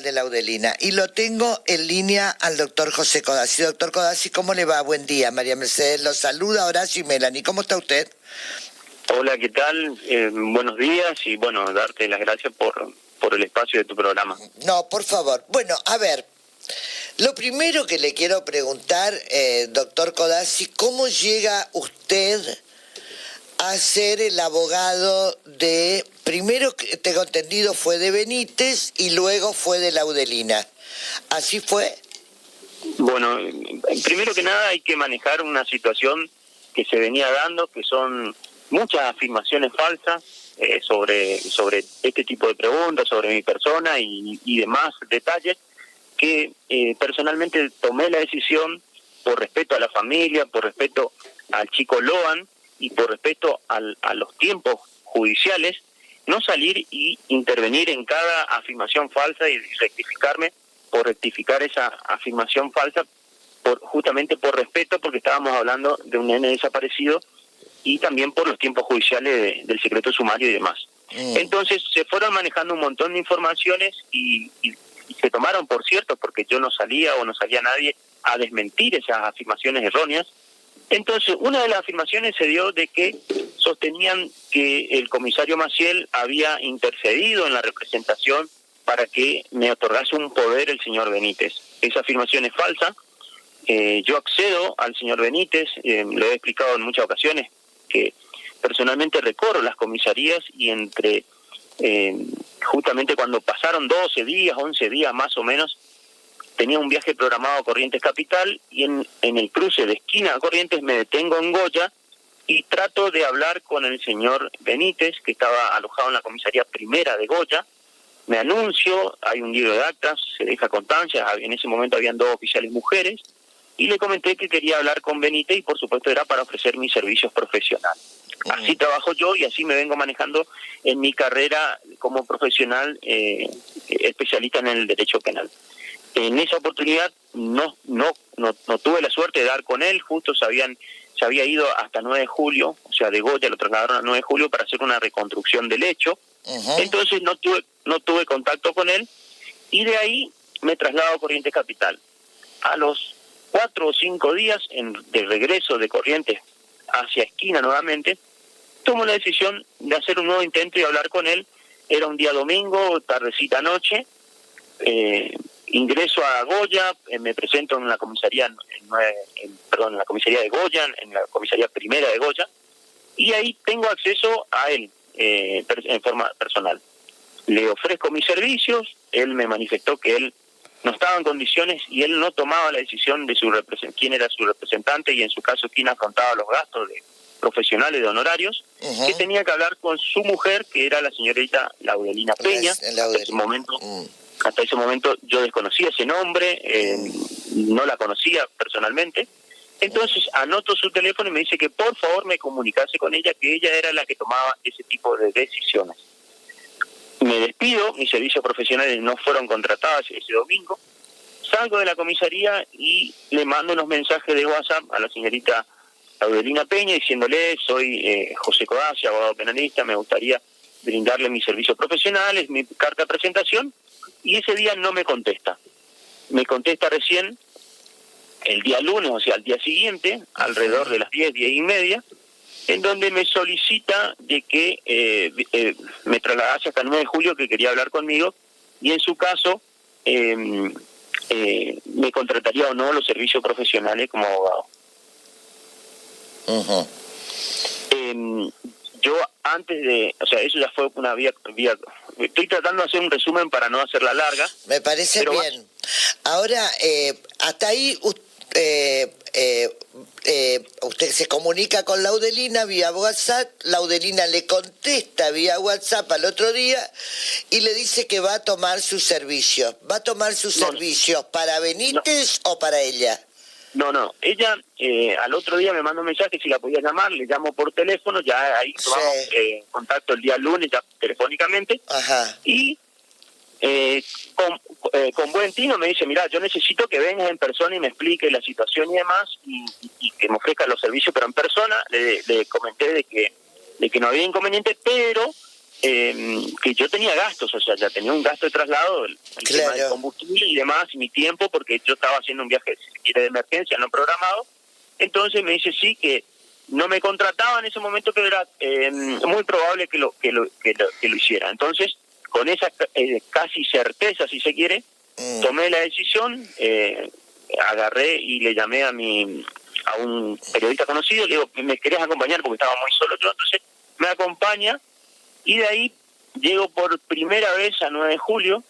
de Laudelina. Y lo tengo en línea al doctor José Codazzi. Doctor Codazzi, ¿cómo le va? Buen día. María Mercedes lo saluda, Horacio y Melanie. ¿Cómo está usted? Hola, ¿qué tal? Buenos días y bueno, darte las gracias por el espacio de tu programa. No, por favor. Bueno, a ver, lo primero que le quiero preguntar, doctor Codazzi, ¿cómo llega usted a ser el abogado de, primero que tengo entendido fue de Benítez y luego fue de Laudelina? ¿Así fue? Bueno, primero que nada hay que manejar una situación que se venía dando, que son muchas afirmaciones falsas sobre este tipo de preguntas, sobre mi persona y demás detalles, que personalmente tomé la decisión por respeto a la familia, por respeto al chico Loan y por respeto a los tiempos judiciales, no salir y intervenir en cada afirmación falsa y rectificarme por rectificar esa afirmación falsa, justamente por respeto, porque estábamos hablando de un nene desaparecido y también por los tiempos judiciales del secreto sumario y demás. Entonces se fueron manejando un montón de informaciones y se tomaron por cierto, porque yo no salía o no salía nadie a desmentir esas afirmaciones erróneas. Entonces, una de las afirmaciones se dio de que sostenían que el comisario Maciel había intercedido en la representación para que me otorgase un poder el señor Benítez. Esa afirmación es falsa. Yo accedo al señor Benítez, lo he explicado en muchas ocasiones, que personalmente recorro las comisarías y justamente cuando pasaron 12 días, 11 días más o menos, tenía un viaje programado a Corrientes Capital y en el cruce de esquina a Corrientes me detengo en Goya y trato de hablar con el señor Benítez, que estaba alojado en la comisaría primera de Goya. Me anuncio, hay un libro de actas, se deja constancia, en ese momento habían 2 oficiales mujeres, y le comenté que quería hablar con Benítez y por supuesto era para ofrecer mis servicios profesionales. Así trabajo yo y así me vengo manejando en mi carrera como profesional especialista en el derecho penal. En esa oportunidad no tuve la suerte de dar con él, justo se había ido hasta 9 de julio, o sea, de Goya lo trasladaron a 9 de julio para hacer una reconstrucción del hecho. Entonces no tuve contacto con él y de ahí me traslado a Corrientes Capital. A los 4 o 5 días de regreso de Corrientes hacia esquina nuevamente, tomo la decisión de hacer un nuevo intento y hablar con él. Era un día domingo, tardecita noche. Ingreso a Goya, me presento en la comisaría, en la comisaría de Goya, en la comisaría primera de Goya, y ahí tengo acceso a él en forma personal. Le ofrezco mis servicios, él me manifestó que él no estaba en condiciones y él no tomaba la decisión de quién era su representante y en su caso quién afrontaba los gastos profesionales de honorarios, que tenía que hablar con su mujer, que era la señorita Laudelina Peña. Hasta ese momento yo desconocía ese nombre, no la conocía personalmente. Entonces anoto su teléfono y me dice que por favor me comunicase con ella, que ella era la que tomaba ese tipo de decisiones. Me despido, mis servicios profesionales no fueron contratados ese domingo. Salgo de la comisaría y le mando unos mensajes de WhatsApp a la señorita Laudelina Peña diciéndole: soy José Codazzi, abogado penalista, me gustaría brindarle mis servicios profesionales, mi carta de presentación. Y ese día no me contesta. Me contesta recién el día lunes, o sea, al día siguiente, alrededor de las 10:30, en donde me solicita de que me trasladase hasta el 9 de julio, que quería hablar conmigo, y en su caso me contrataría o no los servicios profesionales como abogado. Yo antes de, o sea, eso ya fue una vía, estoy tratando de hacer un resumen para no hacerla larga. Me parece bien. Ahora, hasta ahí usted se comunica con Laudelina vía WhatsApp, Laudelina le contesta vía WhatsApp al otro día y le dice que va a tomar sus servicios. ¿Va a tomar sus servicios para Benítez o para ella? No, ella al otro día me mandó un mensaje si la podía llamar, le llamo por teléfono, ya ahí tomamos contacto el día lunes ya telefónicamente. Y con buen tino me dice: mira, yo necesito que vengas en persona y me explique la situación y demás y que me ofrezca los servicios, pero en persona. Le comenté de que no había inconveniente, pero que yo tenía gastos, o sea, ya tenía un gasto de traslado, el tema de combustible y demás, y mi tiempo, porque yo estaba haciendo un viaje, si se quiere, de emergencia, no programado. Entonces me dice sí, que no me contrataba en ese momento, pero era muy probable que lo hiciera. Entonces, con esa casi certeza, si se quiere, tomé la decisión, agarré y le llamé a un periodista conocido, le digo, ¿me querés acompañar? Porque estaba muy solo yo. Entonces me acompaña, y de ahí llego por primera vez a 9 de julio,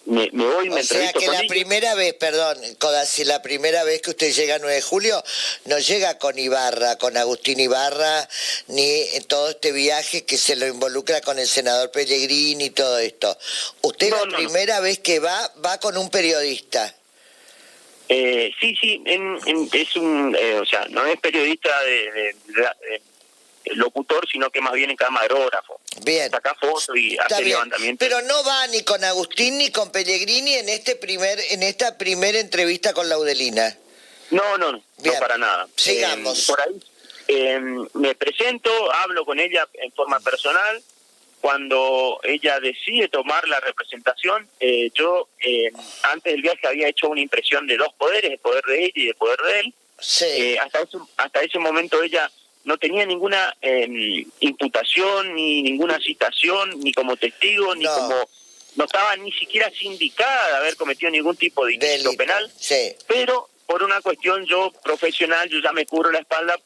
me voy, me entrevisto con ella. O sea que la primera vez, perdón, Codazzi, la primera vez que usted llega a 9 de julio, no llega con Ibarra, con Agustín Ibarra, ni en todo este viaje que se lo involucra con el senador Pellegrini y todo esto. Usted la primera vez que va con un periodista. Sí, es un, o sea, no es periodista de locutor, sino que más bien es camarógrafo. Bien. Saca fotos y hace levantamiento. Pero no va ni con Agustín ni con Pellegrini en esta primera entrevista con Laudelina. No para nada. Sigamos. Por ahí me presento, hablo con ella en forma personal. Cuando ella decide tomar la representación, yo antes del viaje había hecho una impresión de 2 poderes, el poder de ella y el poder de él. Sí. Hasta ese momento ella no tenía ninguna imputación, ni ninguna citación, ni como testigo, ni como... No estaba ni siquiera sindicada de haber cometido ningún tipo de ilícito penal. Sí. Pero por una cuestión yo profesional, yo ya me cubro la espalda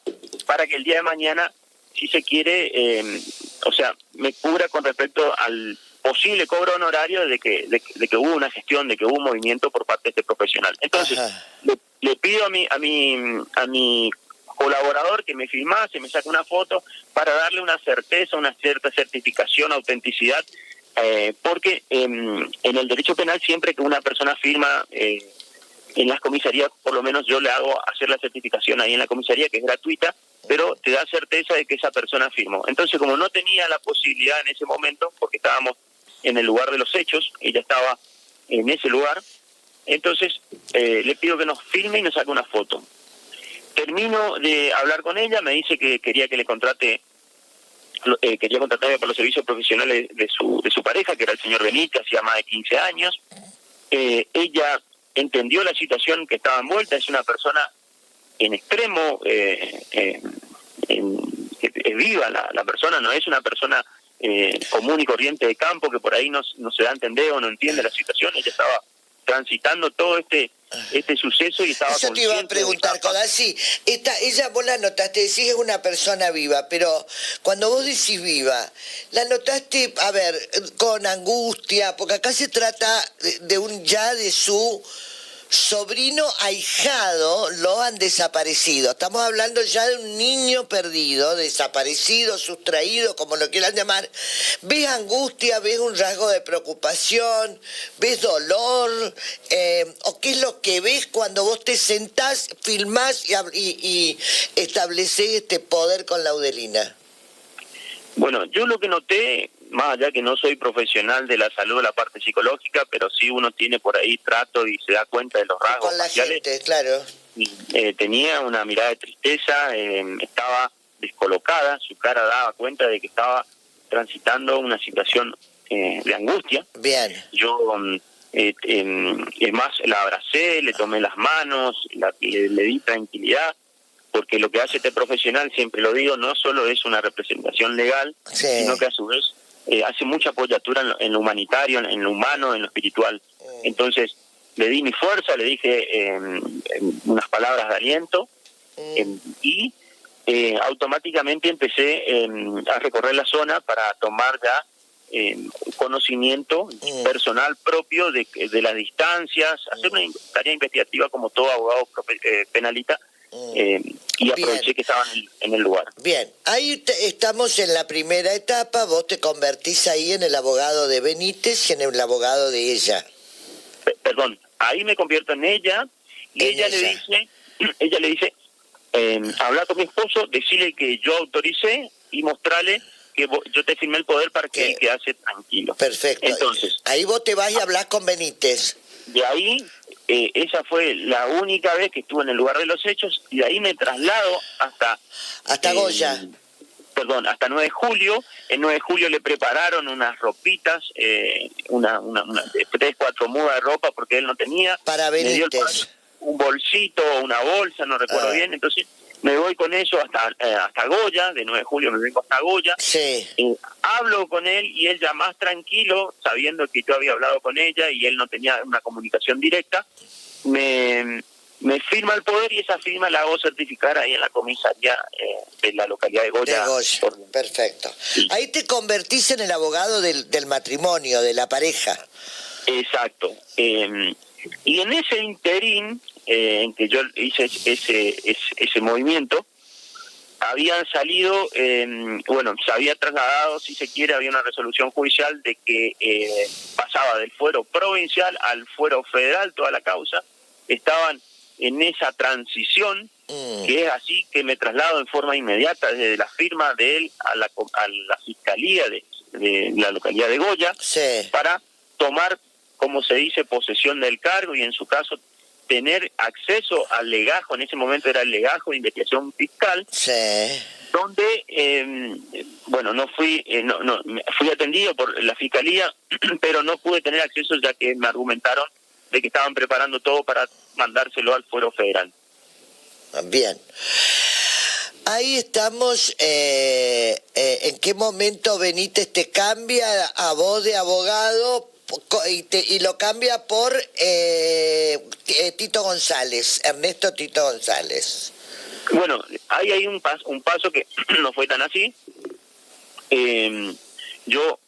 para que el día de mañana, si se quiere, o sea, me cubra con respecto al posible cobro honorario de que hubo una gestión, de que hubo un movimiento por parte de este profesional. Entonces, le pido a mi colaborador que me filmase, me saque una foto para darle una certeza, una cierta certificación, autenticidad, porque en el derecho penal siempre que una persona firma en las comisarías, por lo menos yo le hago hacer la certificación ahí en la comisaría, que es gratuita, pero te da certeza de que esa persona firmó. Entonces, como no tenía la posibilidad en ese momento, porque estábamos en el lugar de los hechos, ella estaba en ese lugar, entonces le pido que nos filme y nos saque una foto. Termino de hablar con ella, me dice que quería que le contrate, quería contratarme por los servicios profesionales de su pareja, que era el señor Benítez, hacía más de 15 años. Ella entendió la situación que estaba envuelta, es una persona en extremo, es viva la persona, no es una persona común y corriente de campo que por ahí no se da a entender o no entiende la situación. Ella estaba transitando todo este suceso y estaba Eso te iba a preguntar, Codazzi. Ella, vos la notaste, decís es una persona viva, pero cuando vos decís viva, ¿la notaste, a ver, con angustia? Porque acá se trata de su sobrino ahijado, lo han desaparecido. Estamos hablando ya de un niño perdido, desaparecido, sustraído, como lo quieran llamar. ¿Ves angustia? ¿Ves un rasgo de preocupación? ¿Ves dolor? ¿O qué es lo que ves cuando vos te sentás, filmás y establecés este poder con Laudelina? Bueno, yo lo que noté, más allá que no soy profesional de la salud, la parte psicológica, pero sí uno tiene por ahí trato y se da cuenta de los rasgos con la faciales. Gente, claro. Tenía una mirada de tristeza, estaba descolocada, su cara daba cuenta de que estaba transitando una situación de angustia. Bien. Yo, es más, la abracé, le tomé las manos, le di tranquilidad, porque lo que hace este profesional, siempre lo digo, no solo es una representación legal, sino que a su vez hace mucha apoyatura en lo humanitario, en lo humano, en lo espiritual. Entonces, le di mi fuerza, le dije unas palabras de aliento y automáticamente empecé a recorrer la zona para tomar ya conocimiento personal propio de las distancias, hacer una tarea investigativa como todo abogado penalista. Y aproveché que estaban en el lugar. Bien, ahí estamos en la primera etapa, vos te convertís ahí en el abogado de Benítez y en el abogado de ella. Perdón, ahí me convierto en ella y ella le dice, habla con mi esposo, decirle que yo autoricé y mostrarle que yo te firmé el poder para que él quedase tranquilo. Perfecto. Entonces, ahí vos te vas y hablás con Benítez. De ahí, esa fue la única vez que estuve en el lugar de los hechos y de ahí me traslado hasta Goya. perdón, hasta 9 de julio. El 9 de julio le prepararon unas ropitas, una 3, 4 mudas de ropa porque él no tenía. Para Benítez. Un bolsito, una bolsa, no recuerdo bien. Entonces me voy con eso hasta Goya, de 9 de julio me vengo hasta Goya. Sí. Hablo con él y él ya más tranquilo, sabiendo que yo había hablado con ella y él no tenía una comunicación directa, me firma el poder y esa firma la hago certificar ahí en la comisaría de la localidad de Goya. De Goya, perfecto. Sí. Ahí te convertís en el abogado del matrimonio, de la pareja. Exacto. Y en ese interín, en que yo hice ese movimiento, habían salido, se había trasladado, si se quiere, había una resolución judicial de que pasaba del fuero provincial al fuero federal toda la causa. Estaban en esa transición, que es así que me traslado en forma inmediata desde la firma de él a la fiscalía de la localidad de Goya, sí, para tomar, como se dice, posesión del cargo y en su caso tener acceso al legajo. En ese momento era el legajo de investigación fiscal, sí, donde fui atendido por la fiscalía, pero no pude tener acceso ya que me argumentaron de que estaban preparando todo para mandárselo al fuero federal. Bien. Ahí estamos. ¿En qué momento Benítez te cambia a vos de abogado y lo cambia por Tito González, Ernesto Tito González? Bueno, ahí hay un paso que no fue tan así. Yo,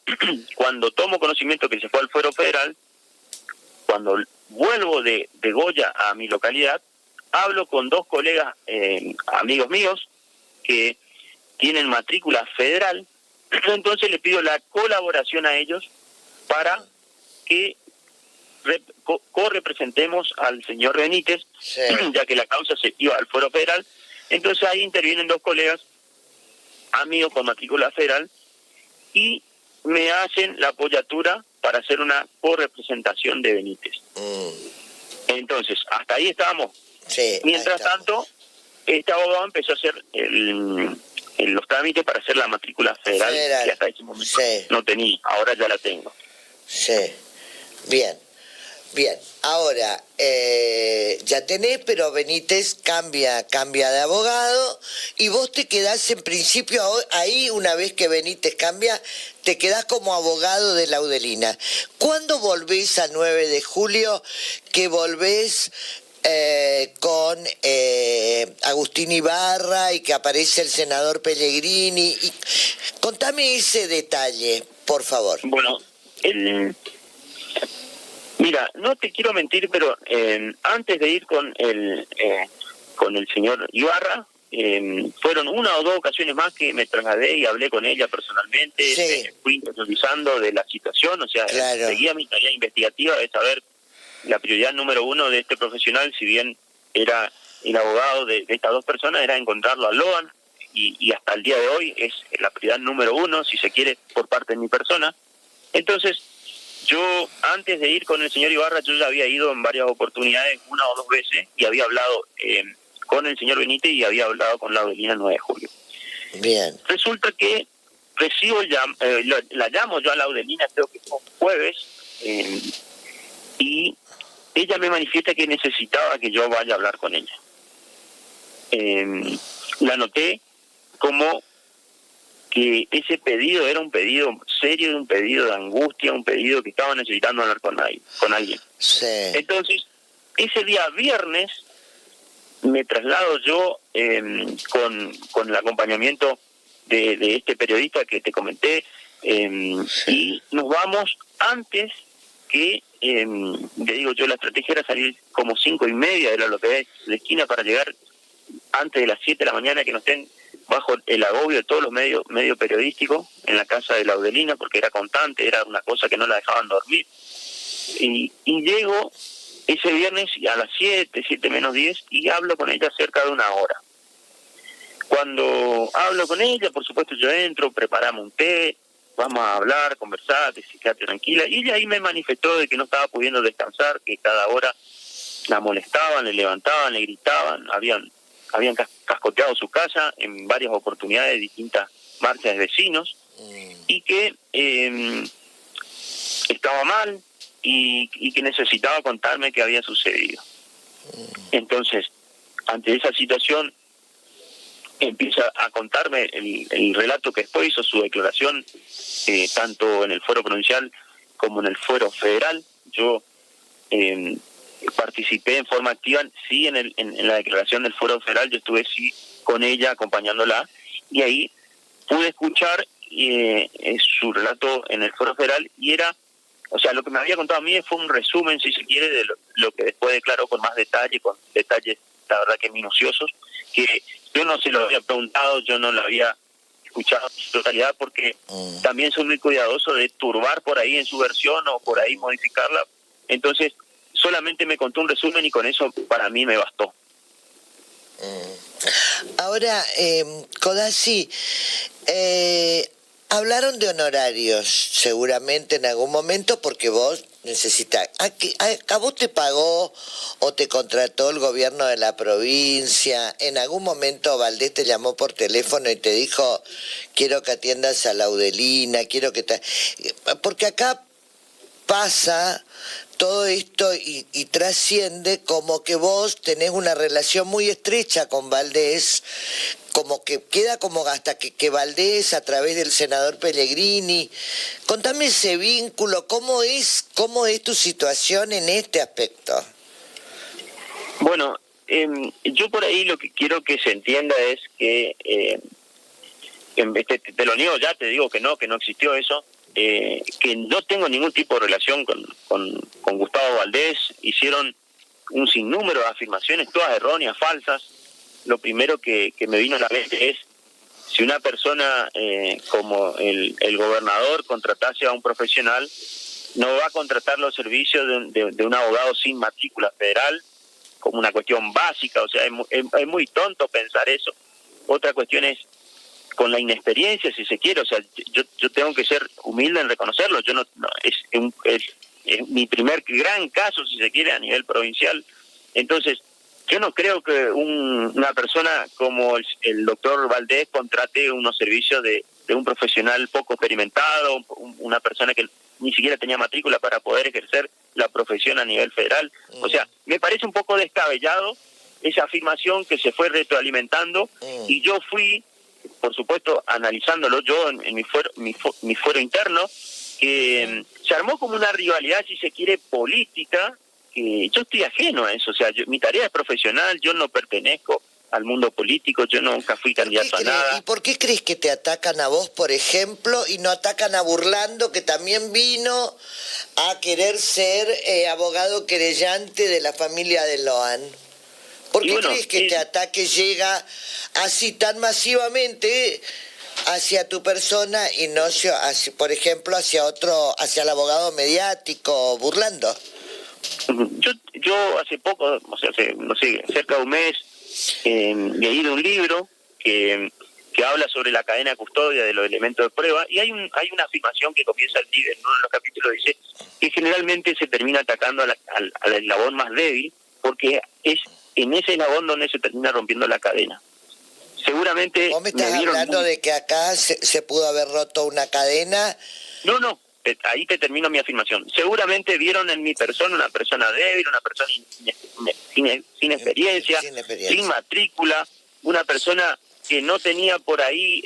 cuando tomo conocimiento que se fue al fuero federal, cuando vuelvo de Goya a mi localidad, hablo con 2 colegas, amigos míos, que tienen matrícula federal. Entonces le pido la colaboración a ellos para que co-representemos al señor Benítez, sí, ya que la causa se iba al fuero federal. Entonces ahí intervienen 2 colegas, amigos con matrícula federal, y me hacen la apoyatura para hacer una co-representación de Benítez. Entonces, hasta ahí estábamos. Sí, mientras tanto, este abogado empezó a hacer los trámites para hacer la matrícula federal, que hasta ese momento no tenía, ahora ya la tengo. Sí, bien. Ahora, ya tenés, pero Benítez cambia de abogado y vos te quedás en principio ahí, una vez que Benítez cambia, te quedás como abogado de Laudelina. ¿Cuándo volvés a 9 de julio que volvés con Agustín Ibarra y que aparece el senador Pellegrini? Contame ese detalle, por favor. Bueno, mira, no te quiero mentir, pero antes de ir con el señor Ibarra, fueron 1 o 2 ocasiones más que me trasladé y hablé con ella personalmente. Sí. Fui interiorizando de la situación, o sea, claro, seguía mi tarea investigativa de saber la prioridad número 1 de este profesional, si bien era el abogado de estas 2 personas, era encontrarlo a Loan, y hasta el día de hoy es la prioridad número 1, si se quiere, por parte de mi persona. Entonces, yo, antes de ir con el señor Ibarra, yo ya había ido en varias oportunidades, 1 o 2 veces, y había hablado con el señor Benítez y había hablado con Laudelina el 9 de julio. Bien. Resulta que recibo la llamo yo a Laudelina, creo que fue un jueves, y ella me manifiesta que necesitaba que yo vaya a hablar con ella. La noté como que ese pedido era un pedido serio, un pedido de angustia, un pedido que estaba necesitando hablar con alguien. Sí. Entonces, ese día viernes me traslado yo con el acompañamiento de este periodista que te comenté, y nos vamos antes que, le digo yo, la estrategia era salir como 5:30 de la localidad de esquina para llegar antes de las 7 de la mañana, que no estén bajo el agobio de todos los medios periodísticos en la casa de Laudelina, porque era constante, era una cosa que no la dejaban dormir. Y llego ese viernes a las 7 menos 10, y hablo con ella cerca de 1 hora. Cuando hablo con ella, por supuesto, yo entro, preparamos un té, vamos a hablar, conversar, quédate tranquila. Y ella ahí me manifestó de que no estaba pudiendo descansar, que cada hora la molestaban, le levantaban, le gritaban, habían cascoteado su casa en varias oportunidades distintas marcha de vecinos, y que estaba mal y que necesitaba contarme qué había sucedido. Entonces, ante esa situación, empieza a contarme el relato que después hizo su declaración, tanto en el fuero provincial como en el fuero federal. Yo participé en forma activa, sí, en la declaración del fuero federal, yo estuve sí con ella, acompañándola, y ahí pude escuchar su relato en el fuero federal, y era, o sea, lo que me había contado a mí fue un resumen, si se quiere, de lo que después declaró con más detalle, con detalles, la verdad que minuciosos, que yo no se lo había preguntado, yo no lo había escuchado en su totalidad, porque también soy muy cuidadoso de turbar por ahí en su versión o por ahí modificarla. Entonces, solamente me contó un resumen y con eso para mí me bastó. Ahora, Codazzi, hablaron de honorarios, seguramente en algún momento, porque vos necesitas. ¿A vos te pagó o te contrató el gobierno de la provincia? ¿En algún momento Valdés te llamó por teléfono y te dijo, quiero que atiendas a Laudelina, quiero que te... Porque acá pasa todo esto y trasciende como que vos tenés una relación muy estrecha con Valdés, como que queda como hasta que Valdés a través del senador Pellegrini. Contame ese vínculo, ¿cómo es tu situación en este aspecto? Bueno, yo por ahí lo que quiero que se entienda es que, te lo niego ya, te digo que no existió eso, que no tengo ningún tipo de relación con Gustavo Valdés. Hicieron un sinnúmero de afirmaciones, todas erróneas, falsas. Lo primero que me vino a la mente es, si una persona como el gobernador contratase a un profesional, no va a contratar los servicios de un abogado sin matrícula federal, como una cuestión básica. O sea, es muy tonto pensar eso. Otra cuestión es con la inexperiencia, si se quiere. O sea, yo tengo que ser humilde en reconocerlo. Yo es mi primer gran caso, si se quiere, a nivel provincial. Entonces, yo no creo que una persona como el doctor Valdés contrate unos servicios de un profesional poco experimentado, una persona que ni siquiera tenía matrícula para poder ejercer la profesión a nivel federal. O sea, me parece un poco descabellado esa afirmación que se fue retroalimentando, y yo fui, por supuesto, analizándolo yo en mi fuero interno, que se armó como una rivalidad, si se quiere, política, que yo estoy ajeno a eso. O sea, mi tarea es profesional, yo no pertenezco al mundo político, yo nunca fui candidato a nada. ¿Y por qué crees que te atacan a vos, por ejemplo, y no atacan a Burlando, que también vino a querer ser abogado querellante de la familia de Loan? ¿Por qué crees que este ataque llega así tan masivamente hacia tu persona y no hacia, por ejemplo, hacia el abogado mediático Burlando? Yo hace poco, o sea, no sé, cerca de un mes, leí de un libro que habla sobre la cadena de custodia de los elementos de prueba, y hay una afirmación que comienza el libro, en uno de los capítulos dice que generalmente se termina atacando al eslabón más débil, porque es en ese eslabón donde se termina rompiendo la cadena. Seguramente... ¿Vos me estás hablando de que acá se pudo haber roto una cadena? No, ahí te termino mi afirmación. Seguramente vieron en mi persona una persona débil, una persona sin experiencia, sin matrícula, una persona que no tenía por ahí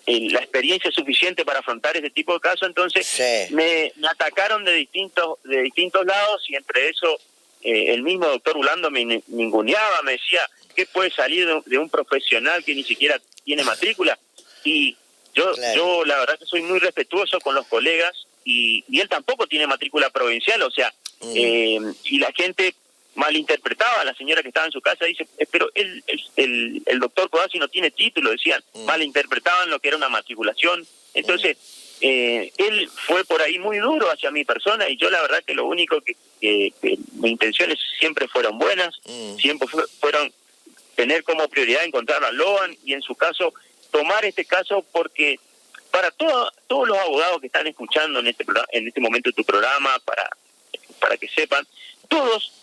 la experiencia suficiente para afrontar ese tipo de casos. Entonces me atacaron de distintos lados, y entre eso el mismo doctor Burlando me ninguneaba, me decía, ¿qué puede salir de un profesional que ni siquiera tiene matrícula? Y yo la verdad que soy muy respetuoso con los colegas, y él tampoco tiene matrícula provincial. O sea, y la gente malinterpretaba, la señora que estaba en su casa dice, pero el doctor Codazzi no tiene título, decían, malinterpretaban lo que era una matriculación. Entonces, él fue por ahí muy duro hacia mi persona, y yo la verdad que lo único que mis intenciones siempre fueron buenas, siempre fueron tener como prioridad encontrar a Loan, y en su caso tomar este caso, porque para todos los abogados que están escuchando en este momento tu programa, para que sepan, todos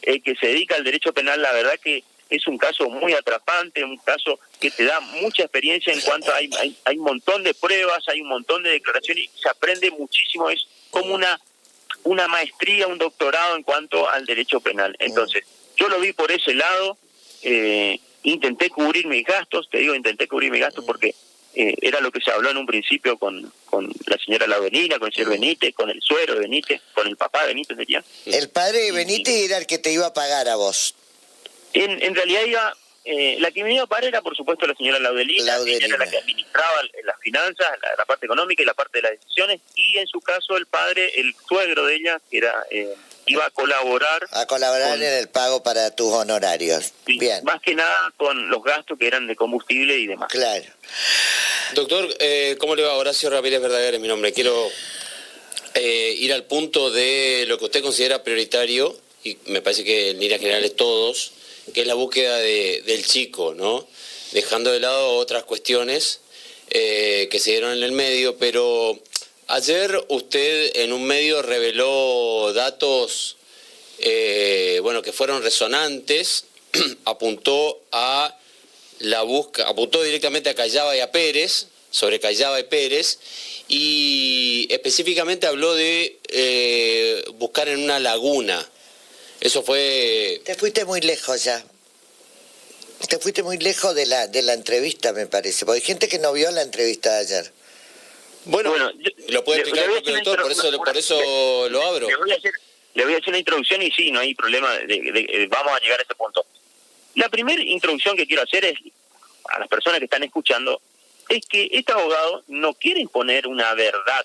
que se dedica al derecho penal, la verdad que es un caso muy atrapante, un caso que te da mucha experiencia en cuanto hay un montón de pruebas, hay un montón de declaraciones y se aprende muchísimo. Es como una maestría, un doctorado en cuanto al derecho penal. Entonces, yo lo vi por ese lado, intenté cubrir mis gastos, porque era lo que se habló en un principio con la señora Laudelina, con el señor Benítez, con el suegro de Benítez, con el papá de Benítez, diría. El padre de Benítez era el que te iba a pagar a vos. En realidad la que me iba a pagar era, por supuesto, la señora Laudelina. Ella era la que administraba las finanzas, la parte económica y la parte de las decisiones, y en su caso el padre, el suegro de ella, que era iba a colaborar en el pago para tus honorarios. Sí, bien. Más que nada con los gastos que eran de combustible y demás. Claro. Doctor, ¿cómo le va? Horacio Ramírez Verdaguer es mi nombre. Quiero ir al punto de lo que usted considera prioritario, y me parece que en líneas generales todos, que es la búsqueda del chico, ¿no? Dejando de lado otras cuestiones que se dieron en el medio, pero ayer usted en un medio reveló datos que fueron resonantes, apuntó directamente a Callaba y a Pérez, sobre Callaba y Pérez, y específicamente habló de buscar en una laguna. Eso fue... Te fuiste muy lejos ya. Te fuiste muy lejos de la entrevista, me parece, porque hay gente que no vio la entrevista de ayer. Bueno, lo puede explicar el doctor, por eso lo abro. Le voy a hacer una introducción y sí, no hay problema, vamos a llegar a ese punto. La primera introducción que quiero hacer es, a las personas que están escuchando, es que este abogado no quiere imponer una verdad.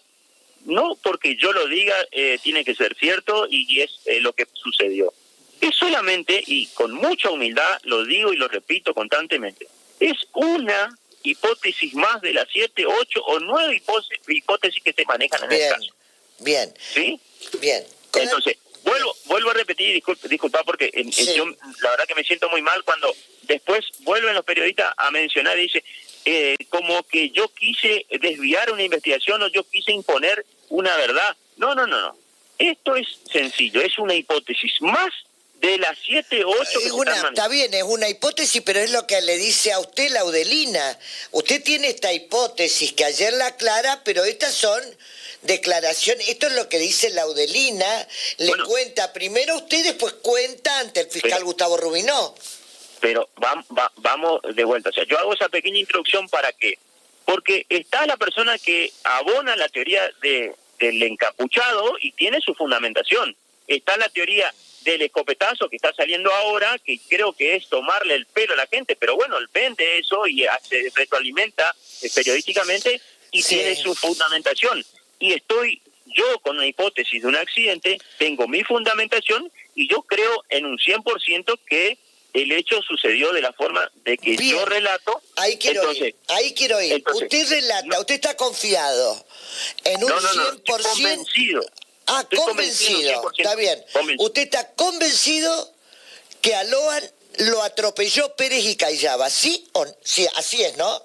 No porque yo lo diga tiene que ser cierto y es lo que sucedió. Es solamente, y con mucha humildad lo digo y lo repito constantemente, es una hipótesis más de las 7, 8 o 9 hipótesis que se manejan en el caso. Bien. ¿Sí? Bien. Entonces, vuelvo a repetir, disculpa porque sí. Yo la verdad que me siento muy mal cuando después vuelven los periodistas a mencionar y dice como que yo quise desviar una investigación o yo quise imponer una verdad. No. Esto es sencillo, es una hipótesis más de las 7 o 8 que está bien, es una hipótesis, pero es lo que le dice a usted Laudelina. Usted tiene esta hipótesis que ayer la aclara, pero estas son declaraciones. Esto es lo que dice Laudelina. Le cuenta primero a usted, después cuenta ante el fiscal Gustavo Rubinó. Pero vamos de vuelta. O sea, yo hago esa pequeña introducción para qué. Porque está la persona que abona la teoría del encapuchado y tiene su fundamentación. Está la teoría del escopetazo que está saliendo ahora, que creo que es tomarle el pelo a la gente, pero bueno, él vende eso y se retroalimenta periodísticamente y tiene su fundamentación. Y estoy yo con una hipótesis de un accidente, tengo mi fundamentación y yo creo en un 100% que el hecho sucedió de la forma de que yo relato. Ahí quiero ir. Entonces, usted relata, usted está confiado en un 100%. Convencido. Estoy convencido. Está bien. Convencido. Usted está convencido que a Loan lo atropelló Pérez y Callaba, ¿sí? Sí, así es, ¿no?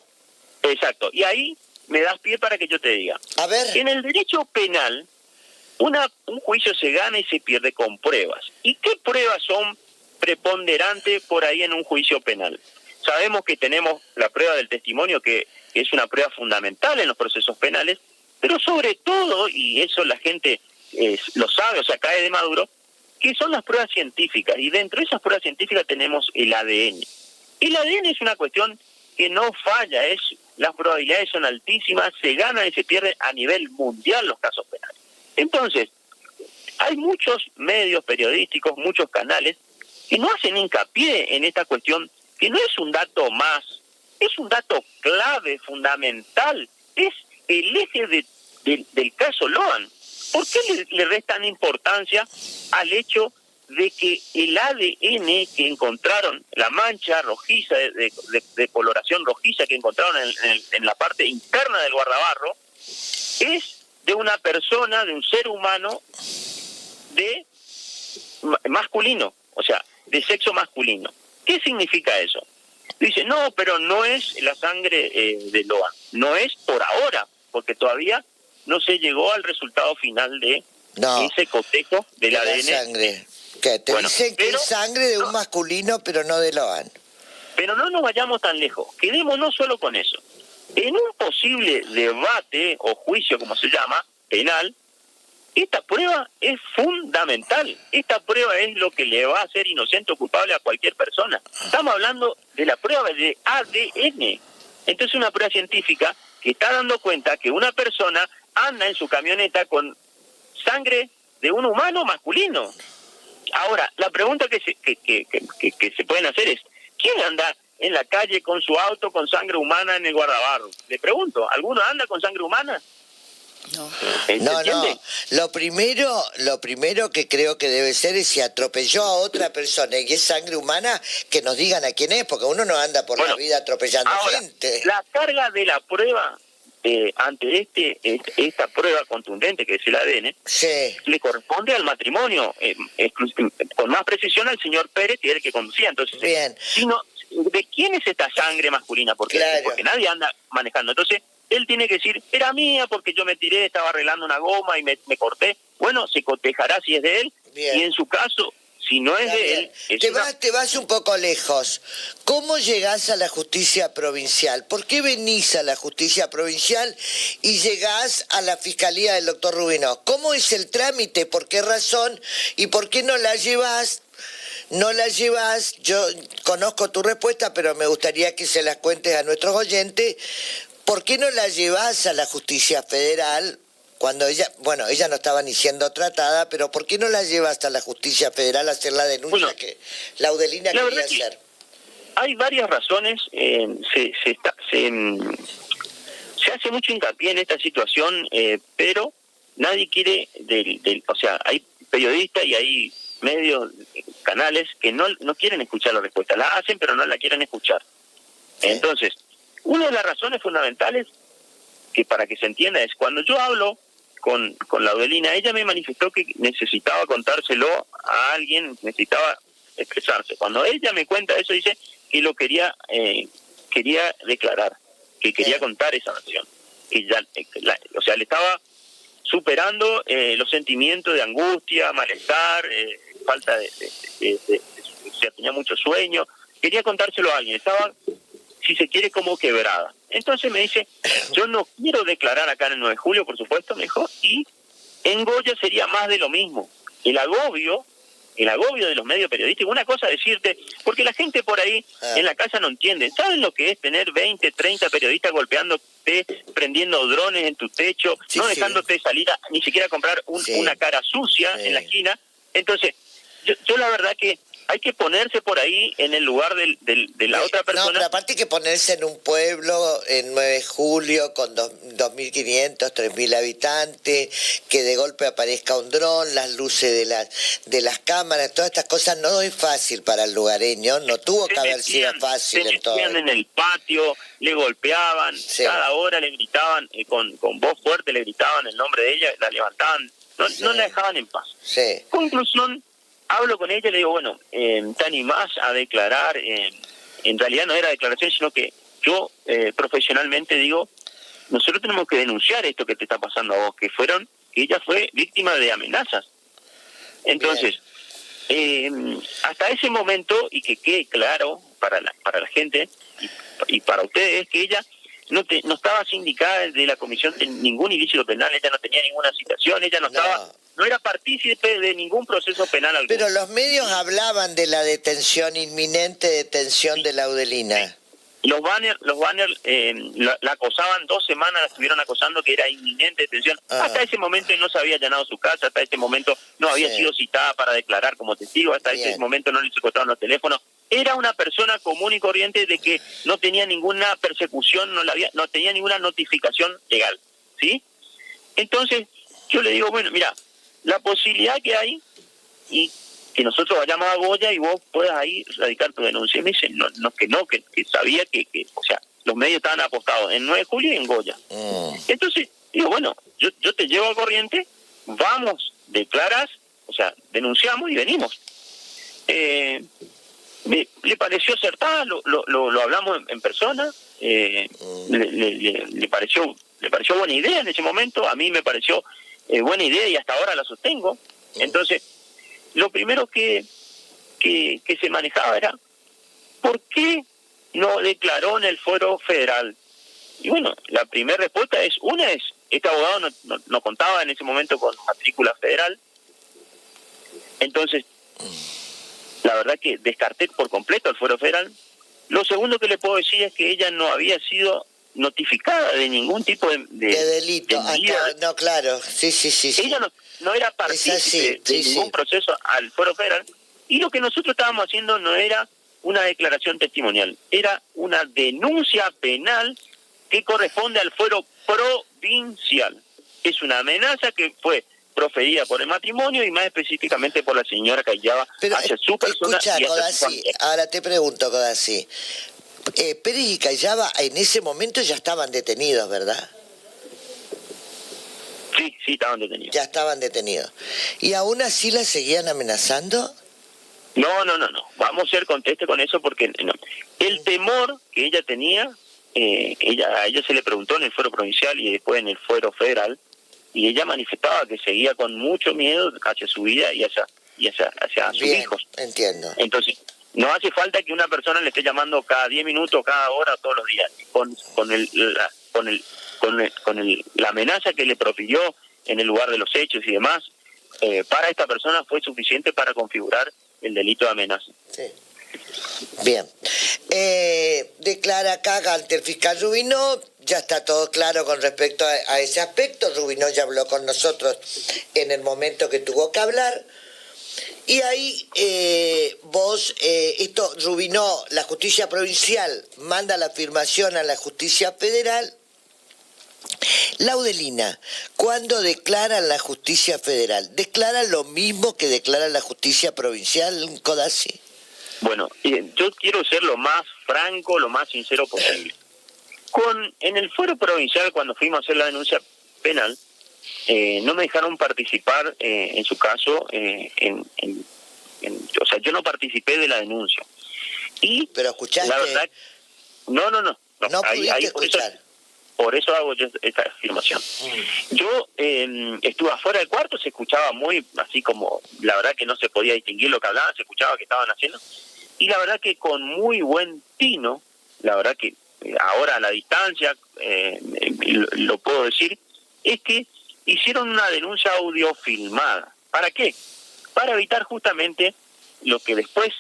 Exacto. Y ahí me das pie para que yo te diga. A ver. En el derecho penal, un juicio se gana y se pierde con pruebas. ¿Y qué pruebas son preponderantes por ahí en un juicio penal? Sabemos que tenemos la prueba del testimonio, que es una prueba fundamental en los procesos penales, pero sobre todo, y eso la gente lo sabe, o sea, cae de maduro, que son las pruebas científicas. Y dentro de esas pruebas científicas tenemos el ADN. El ADN es una cuestión que no falla, las probabilidades son altísimas, se ganan y se pierden a nivel mundial los casos penales. Entonces, hay muchos medios periodísticos, muchos canales, que no hacen hincapié en esta cuestión, que no es un dato más, es un dato clave, fundamental, es el eje del caso Loan. ¿Por qué le restan importancia al hecho de que el ADN que encontraron, la mancha rojiza, de coloración rojiza que encontraron en la parte interna del guardabarro, es de una persona, de un ser humano de masculino, o sea, de sexo masculino? ¿Qué significa eso? Dice, no, pero no es la sangre de Loan, no es por ahora, porque todavía no se llegó al resultado final de ese cotejo del ADN. Sangre. Que te Bueno, dicen que pero- es sangre de un masculino, pero no de Loan. Pero no nos vayamos tan lejos, quedémonos solo con eso. En un posible debate o juicio, como se llama, penal, esta prueba es fundamental. Esta prueba es lo que le va a hacer inocente o culpable a cualquier persona. Estamos hablando de la prueba de ADN. Entonces, una prueba científica que está dando cuenta que una persona anda en su camioneta con sangre de un humano masculino. Ahora, la pregunta que se pueden hacer es, ¿quién anda en la calle con su auto con sangre humana en el guardabarro? Le pregunto, ¿alguno anda con sangre humana? No. ¿Se No, entiende? no. Lo primero que creo que debe ser es si atropelló a otra persona y es sangre humana, que nos digan a quién es, porque uno no anda por la vida atropellando Ahora, gente. la carga de la prueba ante esta prueba contundente que es el ADN, Sí. le corresponde al matrimonio, con más precisión al señor Pérez, que es el que conducía. Entonces, Bien. ¿de quién es esta sangre masculina? Porque nadie anda manejando. Entonces, él tiene que decir, era mía porque yo me tiré, estaba arreglando una goma y me corté. Bueno, se cotejará si es de él. Bien. Y en su caso, si no es de él... Te vas un poco lejos. ¿Cómo llegás a la justicia provincial? ¿Por qué venís a la justicia provincial y llegás a la fiscalía del doctor Rubino? ¿Cómo es el trámite? ¿Por qué razón? ¿Y por qué no la llevas? No la llevas, yo conozco tu respuesta, pero me gustaría que se las cuentes a nuestros oyentes. ¿Por qué no la llevas a la justicia federal cuando ella no estaba ni siendo tratada, pero por qué no la llevas a la justicia federal a hacer la denuncia que Laudelina quería hacer? Hay varias razones, se hace mucho hincapié en esta situación, pero nadie quiere o sea, hay periodistas y hay medios, canales que no quieren escuchar la respuesta, la hacen pero no la quieren escuchar. Sí. Entonces, una de las razones fundamentales, que para que se entienda, es cuando yo hablo con Laudelina, ella me manifestó que necesitaba contárselo a alguien, necesitaba expresarse. Cuando ella me cuenta eso, dice que lo quería declarar, que quería contar esa versión. Que ya, o sea, le estaba superando los sentimientos de angustia, malestar, falta o sea, tenía mucho sueño, quería contárselo a alguien, estaba, si se quiere, como quebrada. Entonces me dice, yo no quiero declarar acá en el 9 de julio, por supuesto, me dijo, y en Goya sería más de lo mismo. El agobio de los medios periodísticos, una cosa decirte, porque la gente por ahí en la casa no entiende, ¿saben lo que es tener 20, 30 periodistas golpeándote, prendiendo drones en tu techo, no dejándote salir ni siquiera comprar una cara sucia en la esquina? Entonces, yo la verdad que hay que ponerse por ahí en el lugar de la otra persona. No, pero aparte hay que ponerse en un pueblo en 9 de julio con 2.500, 3.000 habitantes, que de golpe aparezca un dron, las luces de las cámaras, todas estas cosas no es fácil para el lugareño, no tuvo que haber sido fácil. Se metían en el patio, le golpeaban, cada hora le gritaban, con voz fuerte le gritaban el nombre de ella, la levantaban, no la dejaban en paz. Conclusión, hablo con ella y le digo, bueno, ¿te animás a declarar? En realidad no era declaración, sino que yo profesionalmente digo, nosotros tenemos que denunciar esto que te está pasando a vos, que ella fue víctima de amenazas. Entonces, hasta ese momento, y que quede claro para la gente y para ustedes, que ella no estaba sindicada de la comisión de ningún ilícito penal, ella no tenía ninguna citación, ella no era partícipe de ningún proceso penal alguno. Pero los medios hablaban de la inminente detención de Laudelina. Los banners la acosaban 2 semanas, la estuvieron acosando, que era inminente detención. Hasta ese momento no se había allanado su casa, hasta ese momento no había sido citada para declarar como testigo, hasta ese momento no le secuestraron los teléfonos. Era una persona común y corriente de que no tenía ninguna persecución, no tenía ninguna notificación legal, ¿sí? Entonces, yo le digo, bueno, mira, la posibilidad que hay y que nosotros vayamos a Goya y vos puedas ahí radicar tu denuncia. Y me dice, que sabía que o sea, los medios estaban apostados en 9 de julio y en Goya. Entonces, digo, bueno, yo te llevo a Corrientes, vamos, declaras, o sea, denunciamos y venimos. Le pareció acertada, lo hablamos en persona, le pareció buena idea en ese momento, a mí me pareció buena idea y hasta ahora la sostengo. Entonces, lo primero que se manejaba era ¿por qué no declaró en el fuero federal? Y bueno, la primera respuesta es, este abogado no contaba en ese momento con matrícula federal, entonces la verdad que descarté por completo el fuero federal. Lo segundo que le puedo decir es que ella no había sido notificada de ningún tipo de delito. No, claro, sí. Ella no era partícipe de ningún proceso al fuero federal, y lo que nosotros estábamos haciendo no era una declaración testimonial, era una denuncia penal que corresponde al fuero provincial. Es una amenaza que fue proferida por el matrimonio y más específicamente por la señora Callaba hacia su persona y hacia su familia. Ahora te pregunto, Codazzi, Pérez y Callaba en ese momento ya estaban detenidos, ¿verdad? Sí, estaban detenidos. Ya estaban detenidos. ¿Y aún así la seguían amenazando? No. Vamos a ser conteste con eso porque no. El temor que ella tenía, a ella se le preguntó en el fuero provincial y después en el fuero federal, y ella manifestaba que seguía con mucho miedo hacia su vida y hacia sus hijos. Entiendo. Entonces, no hace falta que una persona le esté llamando cada 10 minutos, cada hora, todos los días. Con la amenaza que le profirió en el lugar de los hechos y demás, para esta persona fue suficiente para configurar el delito de amenaza. Sí. Bien. Declara acá ante el fiscal Rubinó, ya está todo claro con respecto a ese aspecto. Rubinó ya habló con nosotros en el momento que tuvo que hablar. Y ahí Rubinó, la justicia provincial, manda la afirmación a la justicia federal. Laudelina, ¿cuándo declara la justicia federal? ¿Declara lo mismo que declara la justicia provincial, Codazzi? Bueno, yo quiero ser lo más franco, lo más sincero posible. En el fuero provincial, cuando fuimos a hacer la denuncia penal, no me dejaron participar en su caso, o sea, yo no participé de la denuncia. ¿Pero escuchaste? La verdad, no. No pudiste escuchar. Por eso hago yo esta afirmación. Yo estuve afuera del cuarto, se escuchaba muy, así como, la verdad que no se podía distinguir lo que hablaban, se escuchaba que estaban haciendo, y la verdad que con muy buen tino, la verdad que ahora a la distancia, lo puedo decir, es que hicieron una denuncia audiofilmada. ¿Para qué? Para evitar justamente lo que después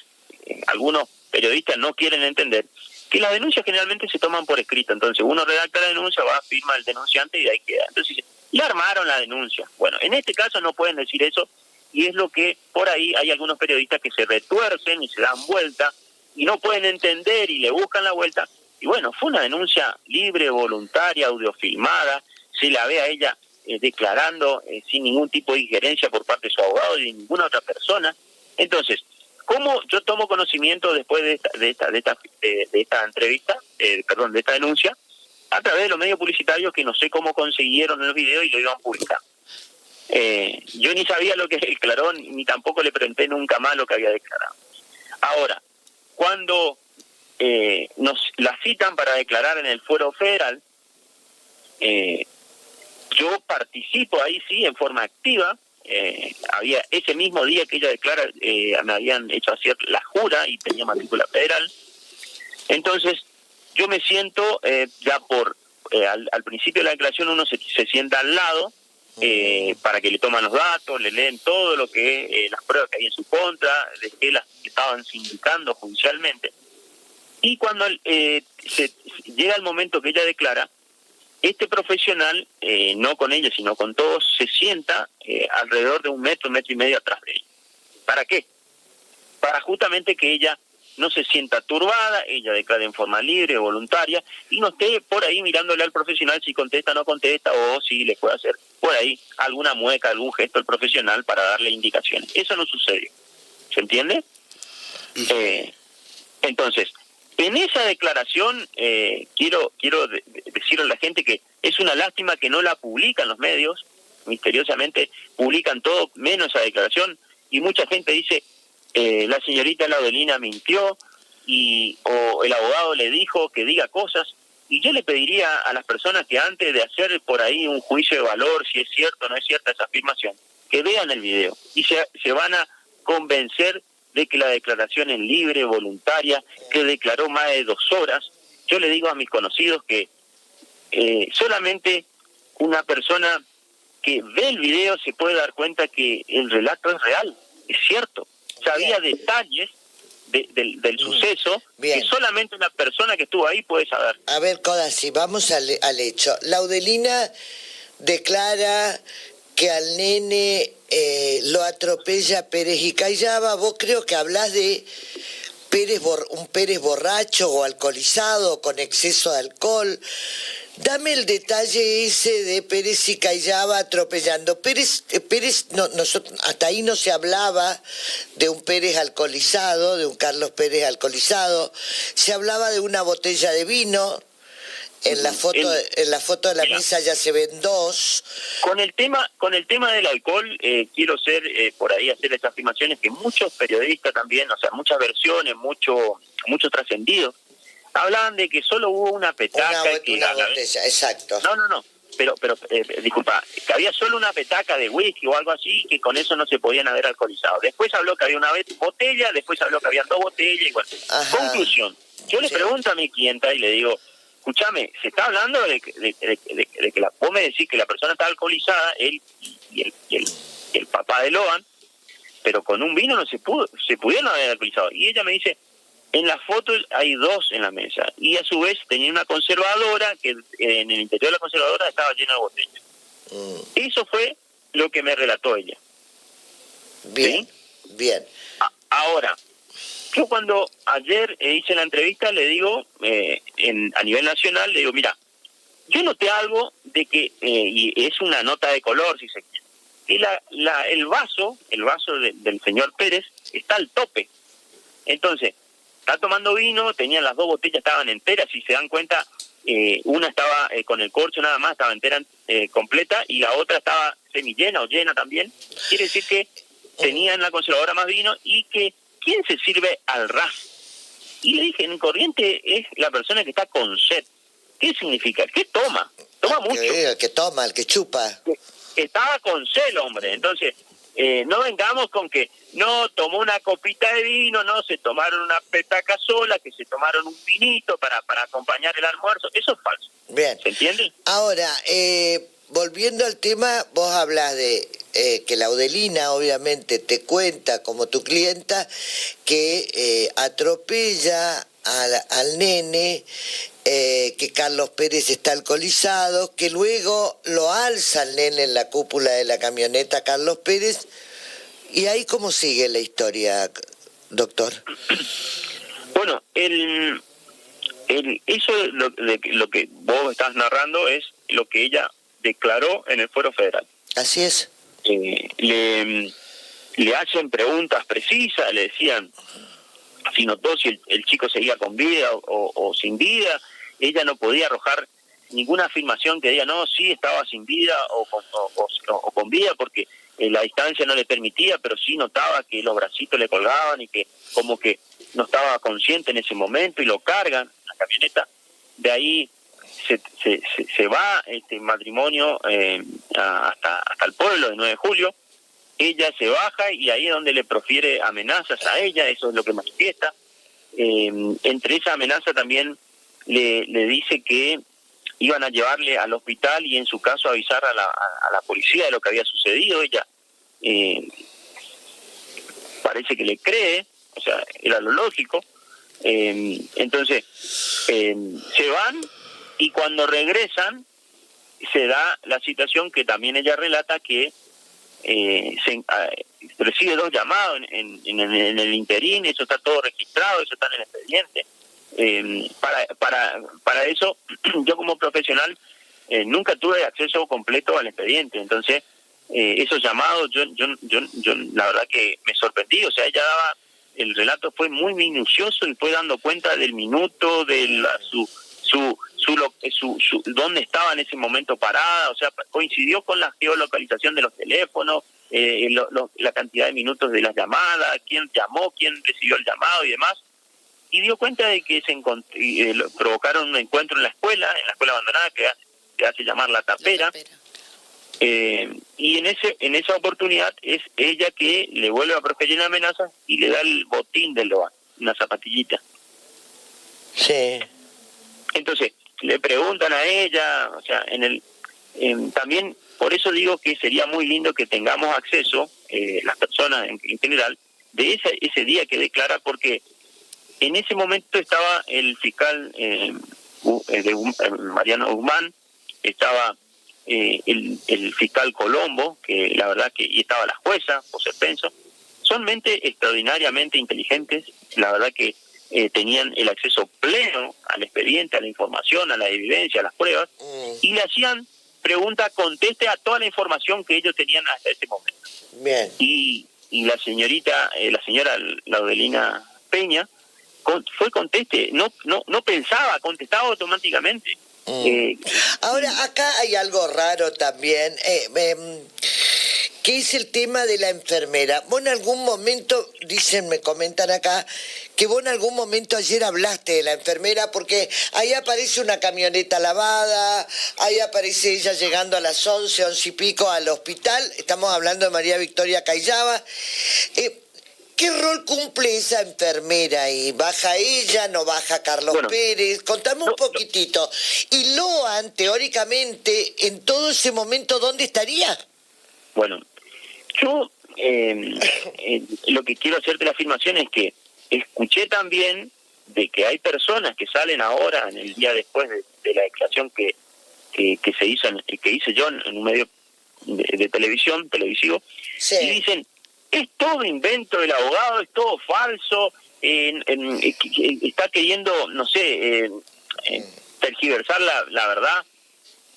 algunos periodistas no quieren entender, que las denuncias generalmente se toman por escrito. Entonces uno redacta la denuncia, va, firma el denunciante y de ahí queda. Entonces le armaron la denuncia. Bueno, en este caso no pueden decir eso, y es lo que por ahí hay algunos periodistas que se retuercen y se dan vuelta y no pueden entender y le buscan la vuelta. Y bueno, fue una denuncia libre, voluntaria, audiofilmada, se la ve a ella declarando sin ningún tipo de injerencia por parte de su abogado y de ninguna otra persona. Entonces, ¿cómo yo tomo conocimiento después de esta entrevista, de esta denuncia? A través de los medios publicitarios, que no sé cómo consiguieron el video y lo iban a publicar. Yo ni sabía lo que declaró, ni tampoco le pregunté nunca más lo que había declarado. Ahora, cuando nos la citan para declarar en el fuero federal, yo participo ahí sí en forma activa. Había ese mismo día que ella declara, me habían hecho hacer la jura y tenía matrícula federal. Entonces yo me siento ya al principio de la declaración uno se sienta al lado para que le toman los datos, le leen todo lo que las pruebas que hay en su contra, de que las estaban sindicando judicialmente. Y cuando llega el momento que ella declara, este profesional, no con ella, sino con todos, se sienta alrededor de 1 metro, 1,5 metros atrás de ella. ¿Para qué? Para justamente que ella no se sienta turbada, ella declare en forma libre, voluntaria, y no esté por ahí mirándole al profesional si contesta o no contesta, o si le puede hacer por ahí alguna mueca, algún gesto al profesional para darle indicaciones. Eso no sucedió. ¿Se entiende? Entonces, en esa declaración quiero decirle a la gente que es una lástima que no la publican los medios, misteriosamente publican todo menos esa declaración, y mucha gente dice la señorita Laudelina mintió o el abogado le dijo que diga cosas, y yo le pediría a las personas que antes de hacer por ahí un juicio de valor si es cierto o no es cierta esa afirmación, que vean el video y se van a convencer de que la declaración es libre, voluntaria, que declaró más de 2 horas. Yo le digo a mis conocidos que solamente una persona que ve el video se puede dar cuenta que el relato es real, es cierto. Sabía detalles del suceso que solamente una persona que estuvo ahí puede saber. A ver, Codazzi, vamos al hecho. Laudelina declara que al nene lo atropella Pérez y Cayaba. Vos creo que hablás de un Pérez borracho o alcoholizado, con exceso de alcohol. Dame el detalle ese de Pérez y Cayaba atropellando. Pérez hasta ahí no se hablaba de un Pérez alcoholizado, de un Carlos Pérez alcoholizado. Se hablaba de una botella de vino. En la foto de la mesa ya se ven 2. Con el tema del alcohol, quiero por ahí hacer estas afirmaciones que muchos periodistas también, o sea, muchas versiones, muchos trascendidos, hablaban de que solo hubo una petaca. Una botella, exacto. No, pero disculpa, que había solo una petaca de whisky o algo así, que con eso no se podían haber alcoholizado. Después habló que había una botella, después habló que había 2 botellas, igual. Conclusión, yo le pregunto a mi clienta y le digo, escúchame, se está hablando de que vos me decís que la persona está alcoholizada, él y el papá de Loan, pero con un vino no se pudieron haber alcoholizado. Y ella me dice, en la foto hay 2 en la mesa, y a su vez tenía una conservadora que en el interior de la conservadora estaba llena de botellas. Eso fue lo que me relató ella. Bien, ¿sí? Bien. Ahora, yo cuando ayer hice la entrevista le digo, a nivel nacional, le digo, mira, yo noté algo de que, y es una nota de color, si se quiere, que el vaso del señor Pérez está al tope. Entonces, está tomando vino, tenían las 2 botellas, estaban enteras, si se dan cuenta, una estaba con el corcho nada más, estaba entera, completa, y la otra estaba semillena o llena también. Quiere decir que tenía en la conservadora más vino y que ¿quién se sirve al ras? Y le dije, en Corriente es la persona que está con sed. ¿Qué significa? ¿Qué toma? Toma mucho. El que toma, el que chupa. Estaba con sed, hombre. Entonces, no vengamos con que no tomó una copita de vino, no se tomaron una petaca sola, que se tomaron un vinito para acompañar el almuerzo. Eso es falso. Bien. ¿Se entiende? Ahora, volviendo al tema, vos hablas de que Laudelina obviamente te cuenta como tu clienta que atropella al nene, que Carlos Pérez está alcoholizado, que luego lo alza al nene en la cúpula de la camioneta Carlos Pérez. ¿Y ahí cómo sigue la historia, doctor? Bueno, eso lo que vos estás narrando es lo que ella declaró en el Fuero Federal. Así es. Le hacen preguntas precisas, le decían si notó si el chico seguía con vida o sin vida. Ella no podía arrojar ninguna afirmación que diga, no, sí estaba sin vida o con vida, porque la distancia no le permitía, pero sí notaba que los bracitos le colgaban y que como que no estaba consciente en ese momento, y lo cargan en la camioneta. De ahí se va este matrimonio hasta el pueblo de 9 de julio. Ella se baja y ahí es donde le profiere amenazas a ella, eso es lo que manifiesta. Entre esa amenaza también le dice que iban a llevarle al hospital y en su caso avisar a la policía de lo que había sucedido. Ella parece que le cree, o sea, era lo lógico. Entonces se van, y cuando regresan se da la situación que también ella relata, que recibe 2 llamados en el interín. Eso está todo registrado, eso está en el expediente. Para eso, yo como profesional nunca tuve acceso completo al expediente. Entonces, esos llamados, yo la verdad que me sorprendí. O sea, ella daba, el relato fue muy minucioso y fue dando cuenta del minuto, de dónde estaba en ese momento parada. O sea, coincidió con la geolocalización de los teléfonos, la cantidad de minutos de las llamadas, quién llamó, quién recibió el llamado y demás. Y dio cuenta de que provocaron un encuentro en la escuela abandonada, que hace llamar La Tapera. Y en esa oportunidad es ella que le vuelve a proferir amenazas y le da el botín del Loan, una zapatillita. Sí. Entonces, le preguntan a ella, o sea, también por eso digo que sería muy lindo que tengamos acceso, las personas en general, de ese día que declara, porque en ese momento estaba el fiscal Mariano Guzmán, estaba el fiscal Colombo, que la verdad que, y estaba la jueza, José Penso. Son mentes extraordinariamente inteligentes, la verdad que tenían el acceso pleno al expediente, a la información, a la evidencia, a las pruebas, y le hacían pregunta, conteste a toda la información que ellos tenían hasta ese momento. Bien. Y la señora Laudelina Peña fue conteste, no pensaba, contestaba automáticamente. Ahora, acá hay algo raro también, que es el tema de la enfermera. Vos en algún momento, me comentan acá, que vos en algún momento ayer hablaste de la enfermera, porque ahí aparece una camioneta lavada, ahí aparece ella llegando a las 11 y pico al hospital, estamos hablando de María Victoria Cayaba. ¿Qué rol cumple esa enfermera ahí? ¿Baja ella, no baja Carlos Pérez? Contame un poquitito. Y Loan, teóricamente, en todo ese momento, ¿dónde estaría? Bueno, yo lo que quiero hacerte la afirmación es que escuché también de que hay personas que salen ahora, en el día después de la declaración que se hizo, que hice yo en un medio de televisivo, sí, y dicen, es todo invento del abogado, es todo falso, está queriendo, no sé, tergiversar la verdad.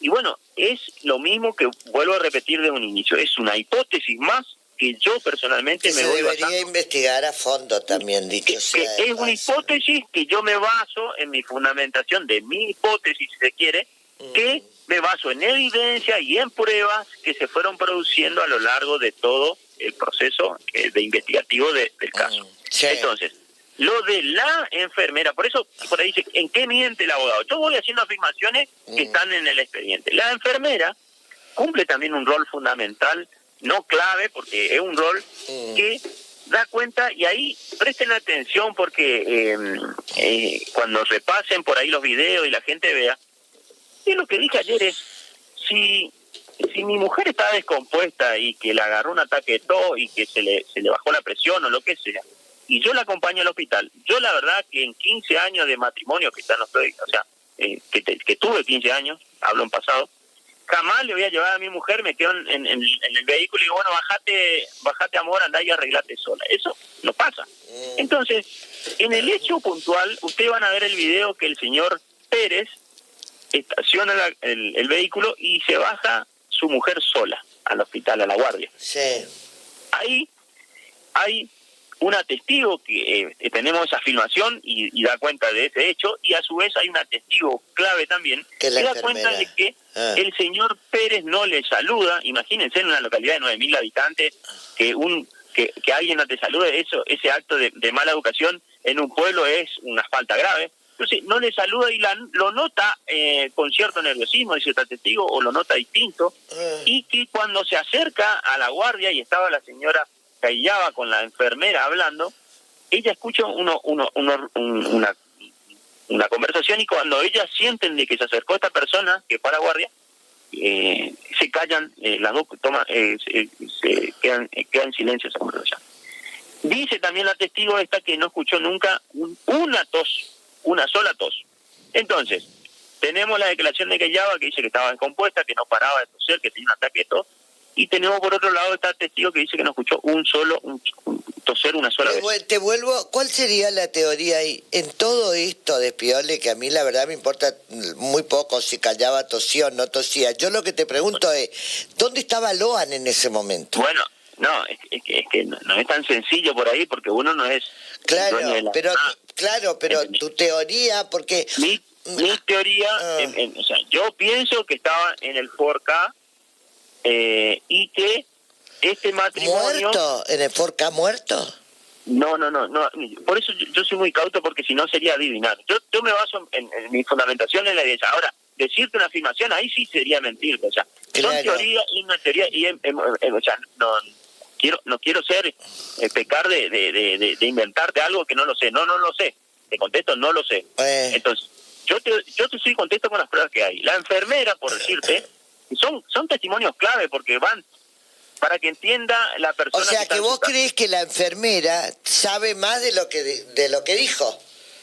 Y bueno, es lo mismo que vuelvo a repetir de un inicio, es una hipótesis más que yo personalmente me voy basando. Se debería investigar a fondo también, dicho sea. Es una hipótesis que yo me baso en mi fundamentación de mi hipótesis, si se quiere, que me baso en evidencia y en pruebas que se fueron produciendo a lo largo de todo el proceso de investigativo del caso. Sí. Entonces, lo de la enfermera, por eso por ahí dice, ¿en qué miente el abogado? Yo voy haciendo afirmaciones que están en el expediente. La enfermera cumple también un rol fundamental, no clave, porque es un rol que da cuenta, y ahí presten atención porque cuando repasen por ahí los videos y la gente vea, y lo que dije ayer es, si mi mujer está descompuesta y que le agarró un ataque de tos y que se le bajó la presión o lo que sea, y yo la acompaño al hospital, yo la verdad que en 15 años de matrimonio, que ya no estoy, o sea, que tuve 15 años, hablo en pasado, jamás le voy a llevar a mi mujer, me quedo en el vehículo y digo, bueno, bajate amor, andá y arreglate sola. Eso no pasa. Entonces, en el hecho puntual, ustedes van a ver el video que el señor Pérez estaciona el vehículo y se baja su mujer sola al hospital, a la guardia. Sí. Ahí hay un testigo que tenemos esa filmación y da cuenta de ese hecho, y a su vez hay un testigo clave también que da cuenta de que el señor Pérez no le saluda. Imagínense en una localidad de 9.000 habitantes que alguien no te salude, ese acto de mala educación en un pueblo es una falta grave. Entonces no le saluda y lo nota con cierto nerviosismo, dice el testigo, o lo nota distinto, y que cuando se acerca a la guardia y estaba la señora Callaba con la enfermera hablando, ella escucha una conversación, y cuando ellas sienten de que se acercó esta persona que fue a la guardia, se callan, las dos se quedan en silencio esa conversación. Dice también la testigo esta que no escuchó nunca una sola tos. Entonces, tenemos la declaración de Callaba que dice que estaba descompuesta, que no paraba de toser, que tenía un ataque de tos. Y tenemos por otro lado está testigo que dice que no escuchó toser una sola vez. Te vuelvo, ¿cuál sería la teoría ahí? En todo esto de Piole, que a mí la verdad me importa muy poco si Callaba tosía o no tosía. Yo lo que te pregunto es, ¿dónde estaba Loan en ese momento? Bueno, no, es que no es tan sencillo por ahí, porque uno no es... Claro, pero tu teoría, porque... Mi teoría, o sea, yo pienso que estaba en el 4K, y que este matrimonio... ¿Muerto? ¿En el 4K muerto? No, por eso yo soy muy cauto, porque si no sería adivinar. Yo me baso en mi fundamentación en la evidencia. Ahora, decirte una afirmación, ahí sí sería mentirte. O sea, Claro. son teorías y una teoría, y o sea, no quiero ser pecar de inventarte algo que no lo sé. No lo sé. Te contesto, no lo sé. Entonces, yo te soy contesto con las pruebas que hay. La enfermera, por decirte, son testimonios clave porque van para que entienda la persona. O sea, está que en su vos casa. crees que la enfermera sabe más de lo que dijo.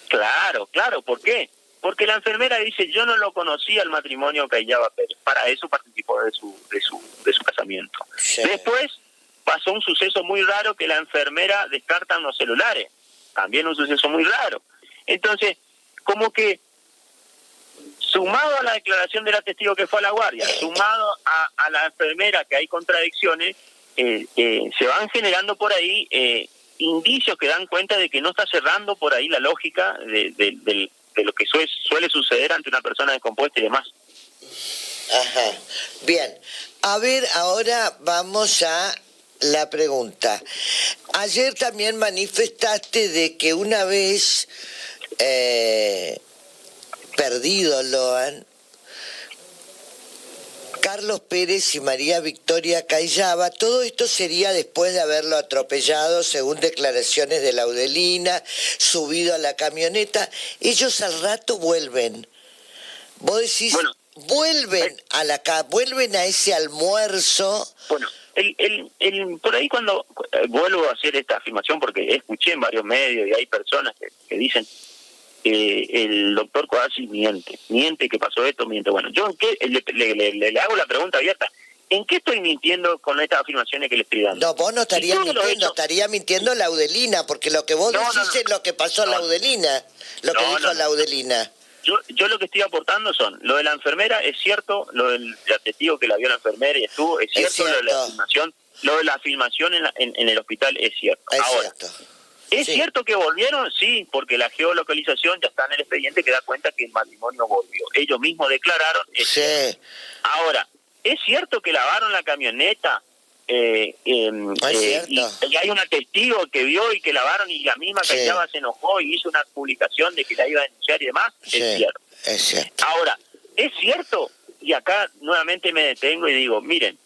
Claro, ¿por qué? Porque la enfermera dice, yo no lo conocía el matrimonio Cayaba Pérez, para eso participó de su casamiento. Sí. Después pasó un suceso muy raro que la enfermera descarta los celulares, también un suceso muy raro. Entonces, como que sumado a la declaración de la testigo que fue a la guardia, sumado a la enfermera que hay contradicciones, se van generando por ahí indicios que dan cuenta de que no está cerrando por ahí la lógica de lo que suele suceder ante una persona descompuesta y demás. Ajá. Bien. A ver, ahora vamos a la pregunta. Ayer también manifestaste de que una vez perdido Loan, Carlos Pérez y María Victoria Cayaba, todo esto sería después de haberlo atropellado, según declaraciones de Laudelina, subido a la camioneta. Ellos al rato vuelven. Vos decís, Bueno, vuelven a ese almuerzo. Bueno, por ahí cuando vuelvo a hacer esta afirmación, porque escuché en varios medios y hay personas que dicen el doctor Codazzi miente que pasó esto, miente. Bueno, yo le hago la pregunta abierta. ¿En qué estoy mintiendo con estas afirmaciones que le estoy dando? No, vos no estarías mintiendo, estaría mintiendo Laudelina, porque lo que vos decís es lo que pasó Laudelina, lo que dijo Laudelina. Yo lo que estoy aportando son, lo de la enfermera es cierto, lo del testigo que la vio la enfermera y estuvo, es cierto. Lo de la filmación en el hospital es cierto. Ahora, ¿es cierto que volvieron? Sí, porque la geolocalización ya está en el expediente que da cuenta que el matrimonio volvió. Ellos mismos declararon. Ahora, ¿es cierto que lavaron la camioneta? Y hay una testigo que vio y que lavaron y la misma Cayaba se enojó y hizo una publicación de que la iba a denunciar y demás. Es cierto. Ahora, ¿es cierto? Y acá nuevamente me detengo y digo, miren,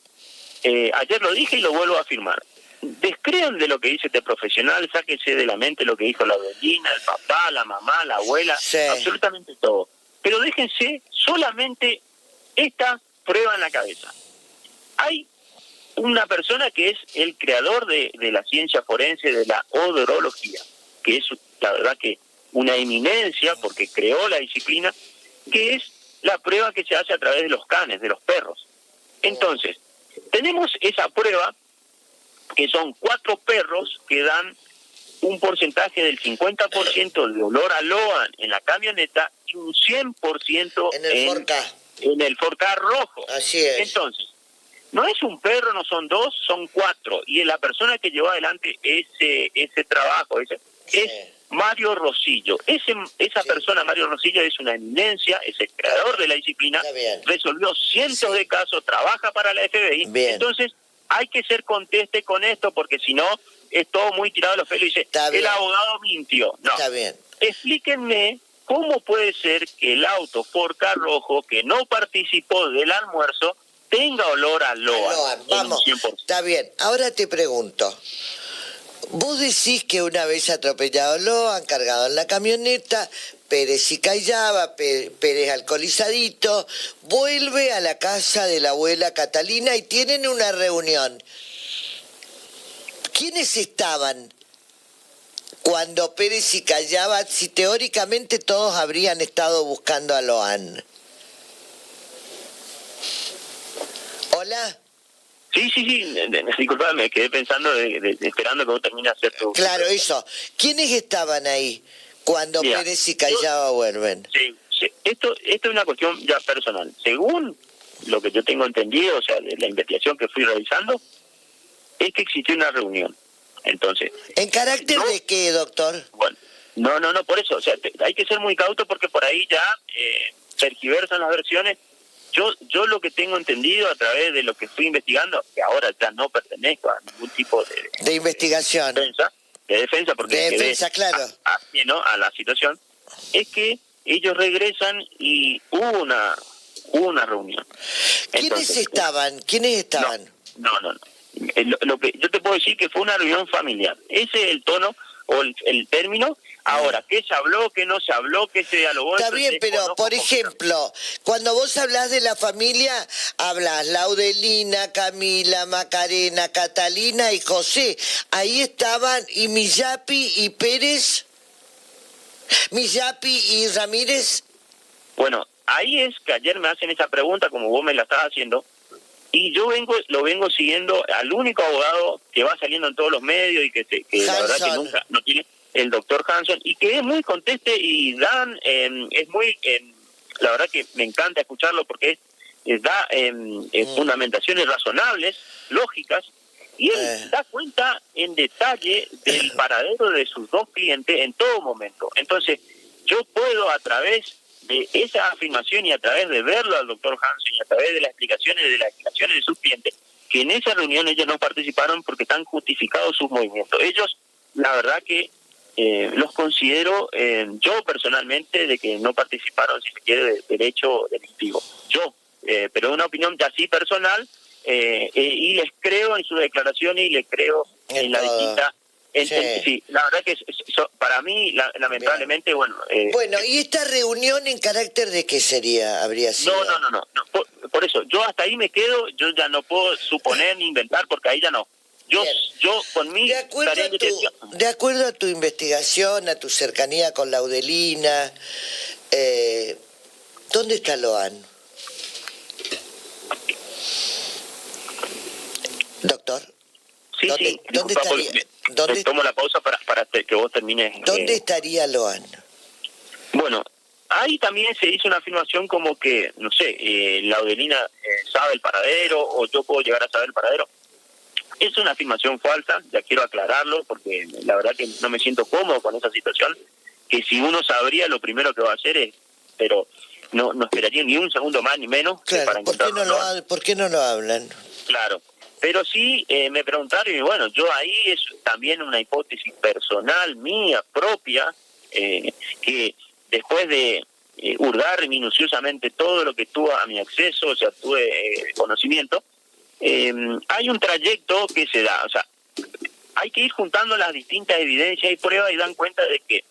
ayer lo dije y lo vuelvo a afirmar. Descrean de lo que dice este profesional, sáquense de la mente lo que dijo la abuelina, el papá, la mamá, la abuela, absolutamente todo. Pero déjense solamente esta prueba en la cabeza. Hay una persona que es el creador de la ciencia forense, de la odorología, que es la verdad que una eminencia porque creó la disciplina, que es la prueba que se hace a través de los canes, de los perros. Entonces, tenemos esa prueba que son 4 perros que dan un porcentaje del 50% de olor a Loan en la camioneta y un 100% en el Ford Ka rojo. Así es. Entonces, no es un perro, no son 2, son 4. Y la persona que llevó adelante ese trabajo es Mario Rosillo. Esa persona, Mario Rosillo, es una eminencia, es el creador de la disciplina, resolvió cientos de casos, trabaja para la FBI. Entonces, hay que ser conteste con esto, porque si no, es todo muy tirado de los pelos y dice, el abogado mintió. No, explíquenme cómo puede ser que el auto Ford Ka rojo, que no participó del almuerzo, tenga olor a Loan. Vamos, está bien. Ahora te pregunto, vos decís que una vez atropellado Loan, cargado en la camioneta, Pérez y Cayaba, Pérez alcoholizadito, vuelve a la casa de la abuela Catalina y tienen una reunión. ¿Quiénes estaban cuando Pérez y Cayaba, si teóricamente todos habrían estado buscando a Loan? ¿Hola? Sí, disculpame, me quedé pensando, esperando que vos termines de hacer tu... Claro, eso. ¿Quiénes estaban ahí cuando Pérez y Cayaba vuelven? Sí. Esto es una cuestión ya personal. Según lo que yo tengo entendido, o sea, de la investigación que fui realizando, es que existió una reunión. Entonces... ¿En carácter de qué, doctor? Bueno, no, por eso, o sea, hay que ser muy cauto porque por ahí ya tergiversan las versiones. Yo lo que tengo entendido a través de lo que fui investigando, que ahora ya no pertenezco a ningún tipo de investigación, de defensa, porque de defensa, claro, a la situación, es que ellos regresan y hubo hubo una reunión. ¿Quiénes estaban? No. Lo que yo te puedo decir que fue una reunión familiar. Ese es el tono o el término. Ahora, ¿qué se habló, qué no se habló, qué se dialogó? Está bien, pero por ejemplo, cuando vos hablas de la familia, hablas Laudelina, Camila, Macarena, Catalina y José. Ahí estaban y Millapi y Pérez, Millapi y Ramírez. Bueno, ahí es que ayer me hacen esa pregunta como vos me la estás haciendo. Y yo lo vengo siguiendo al único abogado que va saliendo en todos los medios y que la verdad que nunca no tiene, el doctor Hanson, y que es muy conteste y dan, es muy, la verdad que me encanta escucharlo porque da fundamentaciones razonables, lógicas, y él da cuenta en detalle del paradero de sus dos clientes en todo momento. Entonces, yo puedo a través de esa afirmación y a través de verlo al doctor Hanson y a través de las explicaciones de sus clientes, que en esa reunión ellos no participaron porque están justificados sus movimientos. Ellos, la verdad que los considero, yo personalmente, de que no participaron, si se quiere, del hecho delictivo. Yo, pero es una opinión ya así personal, y les creo en sus declaraciones y les creo en la distinta. Sí, la verdad que para mí, lamentablemente, bien. Bueno, ¿y esta reunión en carácter de qué habría sido? No. Por eso, yo hasta ahí me quedo, yo ya no puedo suponer ni inventar, porque ahí ya no. Yo con mi tarea de investigación. De acuerdo a tu investigación, a tu cercanía con Laudelina, ¿dónde está Loan? Doctor. Sí, ¿Dónde estaría? Tomo la pausa para que vos termines. ¿Dónde estaría Loan? Bueno, ahí también se hizo una afirmación como que, no sé, Laudelina sabe el paradero o yo puedo llegar a saber el paradero. Es una afirmación falsa, ya quiero aclararlo porque la verdad que no me siento cómodo con esa situación, que si uno sabría lo primero que va a hacer es, pero no esperaría ni un segundo más ni menos. Claro, para encontrarlo. ¿Por qué no lo hablan? Claro. Pero sí me preguntaron, y bueno, yo ahí es también una hipótesis personal, mía, propia, que después de hurgar minuciosamente todo lo que tuve a mi acceso, o sea, tuve conocimiento, hay un trayecto que se da, o sea, hay que ir juntando las distintas evidencias y pruebas y dan cuenta de que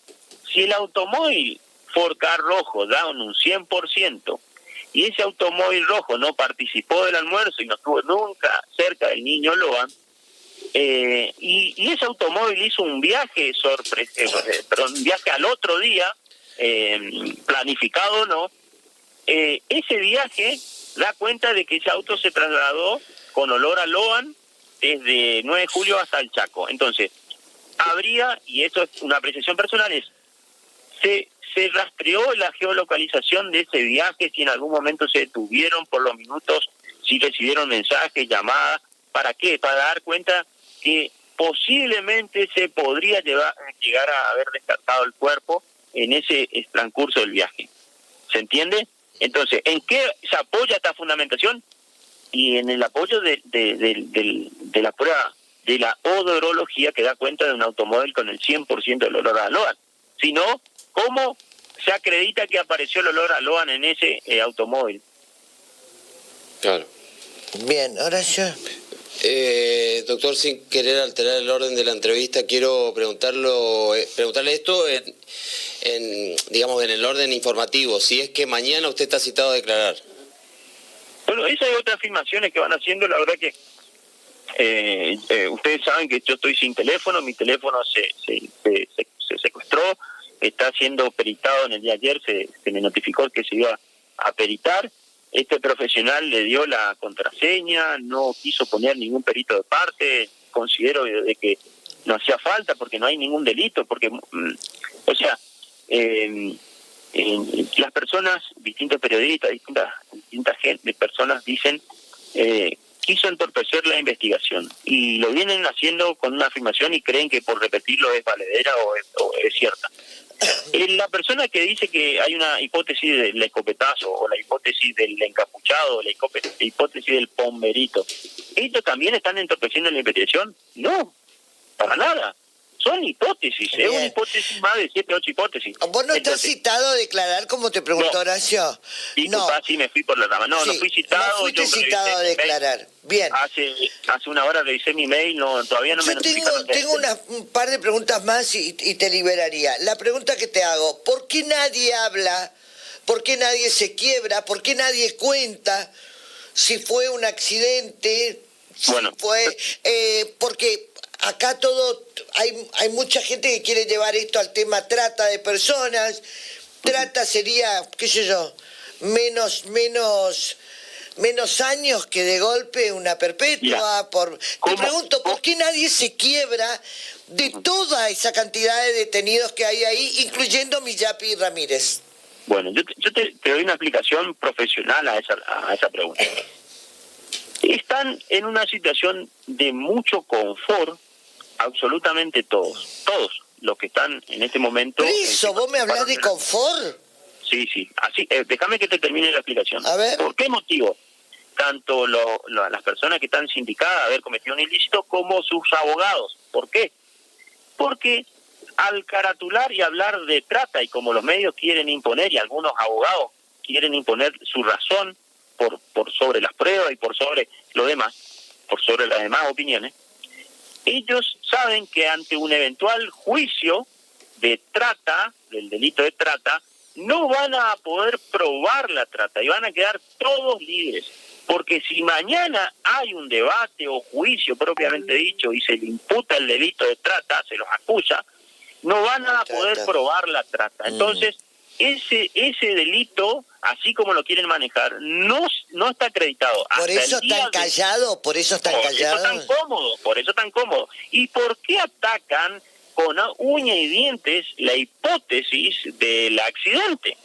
si el automóvil Ford Ka rojo da un 100%, y ese automóvil rojo no participó del almuerzo y no estuvo nunca cerca del niño Loan, y ese automóvil hizo un viaje un viaje al otro día, planificado o no, ese viaje da cuenta de que ese auto se trasladó con olor a Loan desde 9 de julio hasta el Chaco. Entonces, habría, y esto es una apreciación personal, se rastreó la geolocalización de ese viaje, si en algún momento se detuvieron por los minutos, si recibieron mensajes, llamadas. ¿Para qué? Para dar cuenta que posiblemente se podría llegar a haber descartado el cuerpo en ese transcurso del viaje. ¿Se entiende? Entonces, ¿en qué se apoya esta fundamentación? Y en el apoyo de la prueba de la odorología, que da cuenta de un automóvil con el 100% del olor a Loan. Si no, ¿cómo se acredita que apareció el olor a Loan en ese automóvil? Claro. Bien, ahora ya. Doctor, sin querer alterar el orden de la entrevista, quiero preguntarle esto digamos, en el orden informativo. Si es que mañana usted está citado a declarar. Bueno, esas y otras afirmaciones que van haciendo, la verdad que ustedes saben que yo estoy sin teléfono, mi teléfono se secuestró, está siendo peritado en el día de ayer, se me notificó que se iba a peritar. Este profesional le dio la contraseña, no quiso poner ningún perito de parte, considero de que no hacía falta porque no hay ningún delito, porque, o sea, las personas, distintos periodistas, distintas gente, personas dicen, quiso entorpecer la investigación y lo vienen haciendo con una afirmación y creen que por repetirlo es valedera o es cierta. La persona que dice que hay una hipótesis del escopetazo o la hipótesis del encapuchado o la hipótesis del pomberito, ¿ellos también están entorpeciendo la investigación? No, para nada. son hipótesis, es una hipótesis más de 7, 8 hipótesis. ¿Vos no estás citado a declarar como te preguntó Horacio? Disculpa, sí, me fui por la rama. No fui citado. No fuiste citado a declarar. Bien. Hace una hora revisé mi mail, todavía no me notificaron. Tengo un par de preguntas más y te liberaría. La pregunta que te hago, ¿por qué nadie habla? ¿Por qué nadie se quiebra? ¿Por qué nadie cuenta si fue un accidente? Bueno. Porque acá hay mucha gente que quiere llevar esto al tema trata de personas. Trata sería, qué sé yo, menos años que de golpe una perpetua. Te pregunto, ¿por qué nadie se quiebra de toda esa cantidad de detenidos que hay ahí, incluyendo Miyapi y Ramírez? Bueno, yo te doy una explicación profesional a esa pregunta. Están en una situación de mucho confort, absolutamente todos los que están en este momento. ¿Eso vos me hablás de confort? Sí, así, déjame que te termine la explicación. A ver. ¿Por qué motivo? Tanto las personas que están sindicadas de haber cometido un ilícito como sus abogados. ¿Por qué? Porque al caratular y hablar de trata, y como los medios quieren imponer, y algunos abogados quieren imponer su razón por sobre las pruebas y por sobre lo demás, por sobre las demás opiniones, ellos saben que ante un eventual juicio de trata, del delito de trata, no van a poder probar la trata y van a quedar todos libres. Porque si mañana hay un debate o juicio propiamente dicho y se le imputa el delito de trata, se los acusa, no van a poder probar la trata. Entonces, ese delito, así como lo quieren manejar, no está acreditado. Por eso están callados, por eso están tan cómodos. ¿Y por qué atacan con uña y dientes la hipótesis del accidente?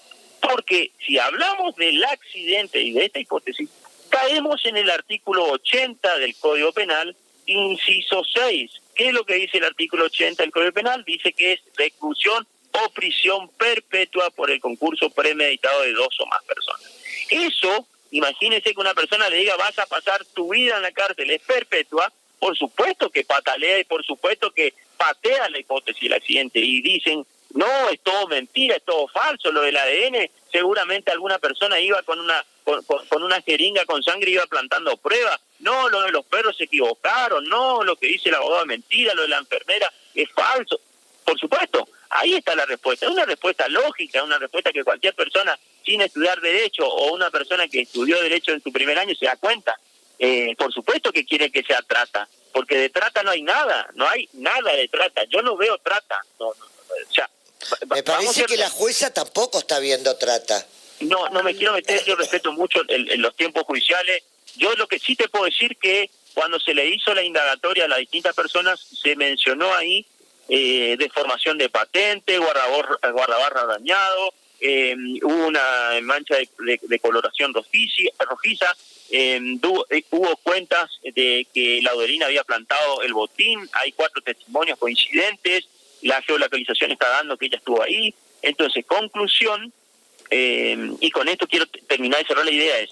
Porque si hablamos del accidente y de esta hipótesis, caemos en el artículo 80 del Código Penal, inciso 6. ¿Qué es lo que dice el artículo 80 del Código Penal? Dice que es reclusión o prisión perpetua por el concurso premeditado de 2 o más personas. Eso, imagínense que una persona le diga vas a pasar tu vida en la cárcel, es perpetua, por supuesto que patalea y por supuesto que patea la hipótesis del accidente y dicen, no, es todo mentira, es todo falso, lo del ADN, seguramente alguna persona iba con una jeringa con sangre y iba plantando pruebas, no, lo de los perros se equivocaron, no, lo que dice el abogado es mentira, lo de la enfermera es falso. Por supuesto, ahí está la respuesta, es una respuesta lógica, una respuesta que cualquier persona sin estudiar Derecho o una persona que estudió Derecho en su primer año se da cuenta. Por supuesto que quiere que sea trata, porque de trata no hay nada de trata, yo no veo trata, o sea, me parece que la jueza tampoco está viendo trata. No me quiero meter, yo respeto mucho los tiempos judiciales. Yo lo que sí te puedo decir que cuando se le hizo la indagatoria a las distintas personas, se mencionó ahí deformación de patente, guardabarra dañado, hubo una mancha de coloración rojiza, hubo cuentas de que la Laudelina había plantado el botín, hay 4 testimonios coincidentes, la geolocalización está dando que ella estuvo ahí. Entonces, conclusión, y con esto quiero terminar y cerrar la idea, es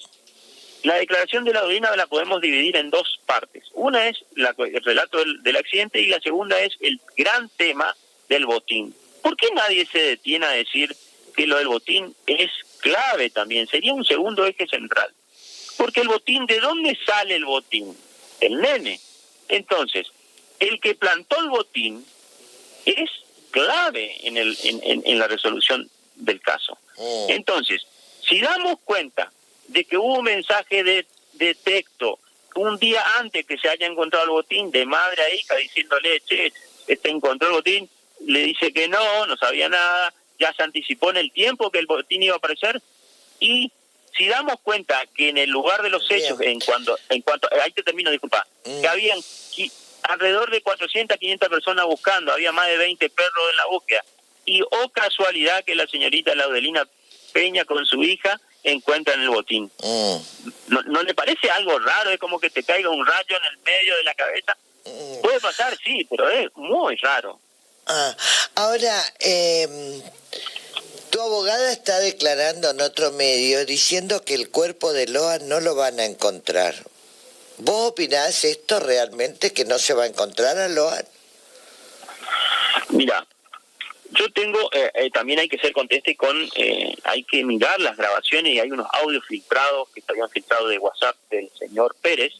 la declaración de la Laudelina la podemos dividir en 2 partes. Una es el relato del accidente y la segunda es el gran tema del botín. ¿Por qué nadie se detiene a decir que lo del botín es clave también? Sería un segundo eje central. Porque el botín, ¿de dónde sale el botín? El nene. Entonces, el que plantó el botín es clave en la resolución del caso. Entonces, si damos cuenta de que hubo un mensaje de texto un día antes que se haya encontrado el botín, de madre a hija, diciéndole, che, encontró el botín, le dice que no sabía nada, ya se anticipó en el tiempo que el botín iba a aparecer, y si damos cuenta que en el lugar de los hechos, en cuanto ahí te termino, disculpa, que habían alrededor de 400, 500 personas buscando, había más de 20 perros en la búsqueda, y casualidad que la señorita Laudelina Peña con su hija encuentran el botín. ¿No le parece algo raro? Es como que te caiga un rayo en el medio de la cabeza. Puede pasar, sí, pero es muy raro. Ahora, tu abogada está declarando en otro medio diciendo que el cuerpo de Loa no lo van a encontrar. ¿Vos opinás esto realmente, que no se va a encontrar a Loa? Mira, yo tengo, también hay que ser conteste con, hay que mirar las grabaciones y hay unos audios filtrados que se habían filtrado de WhatsApp del señor Pérez.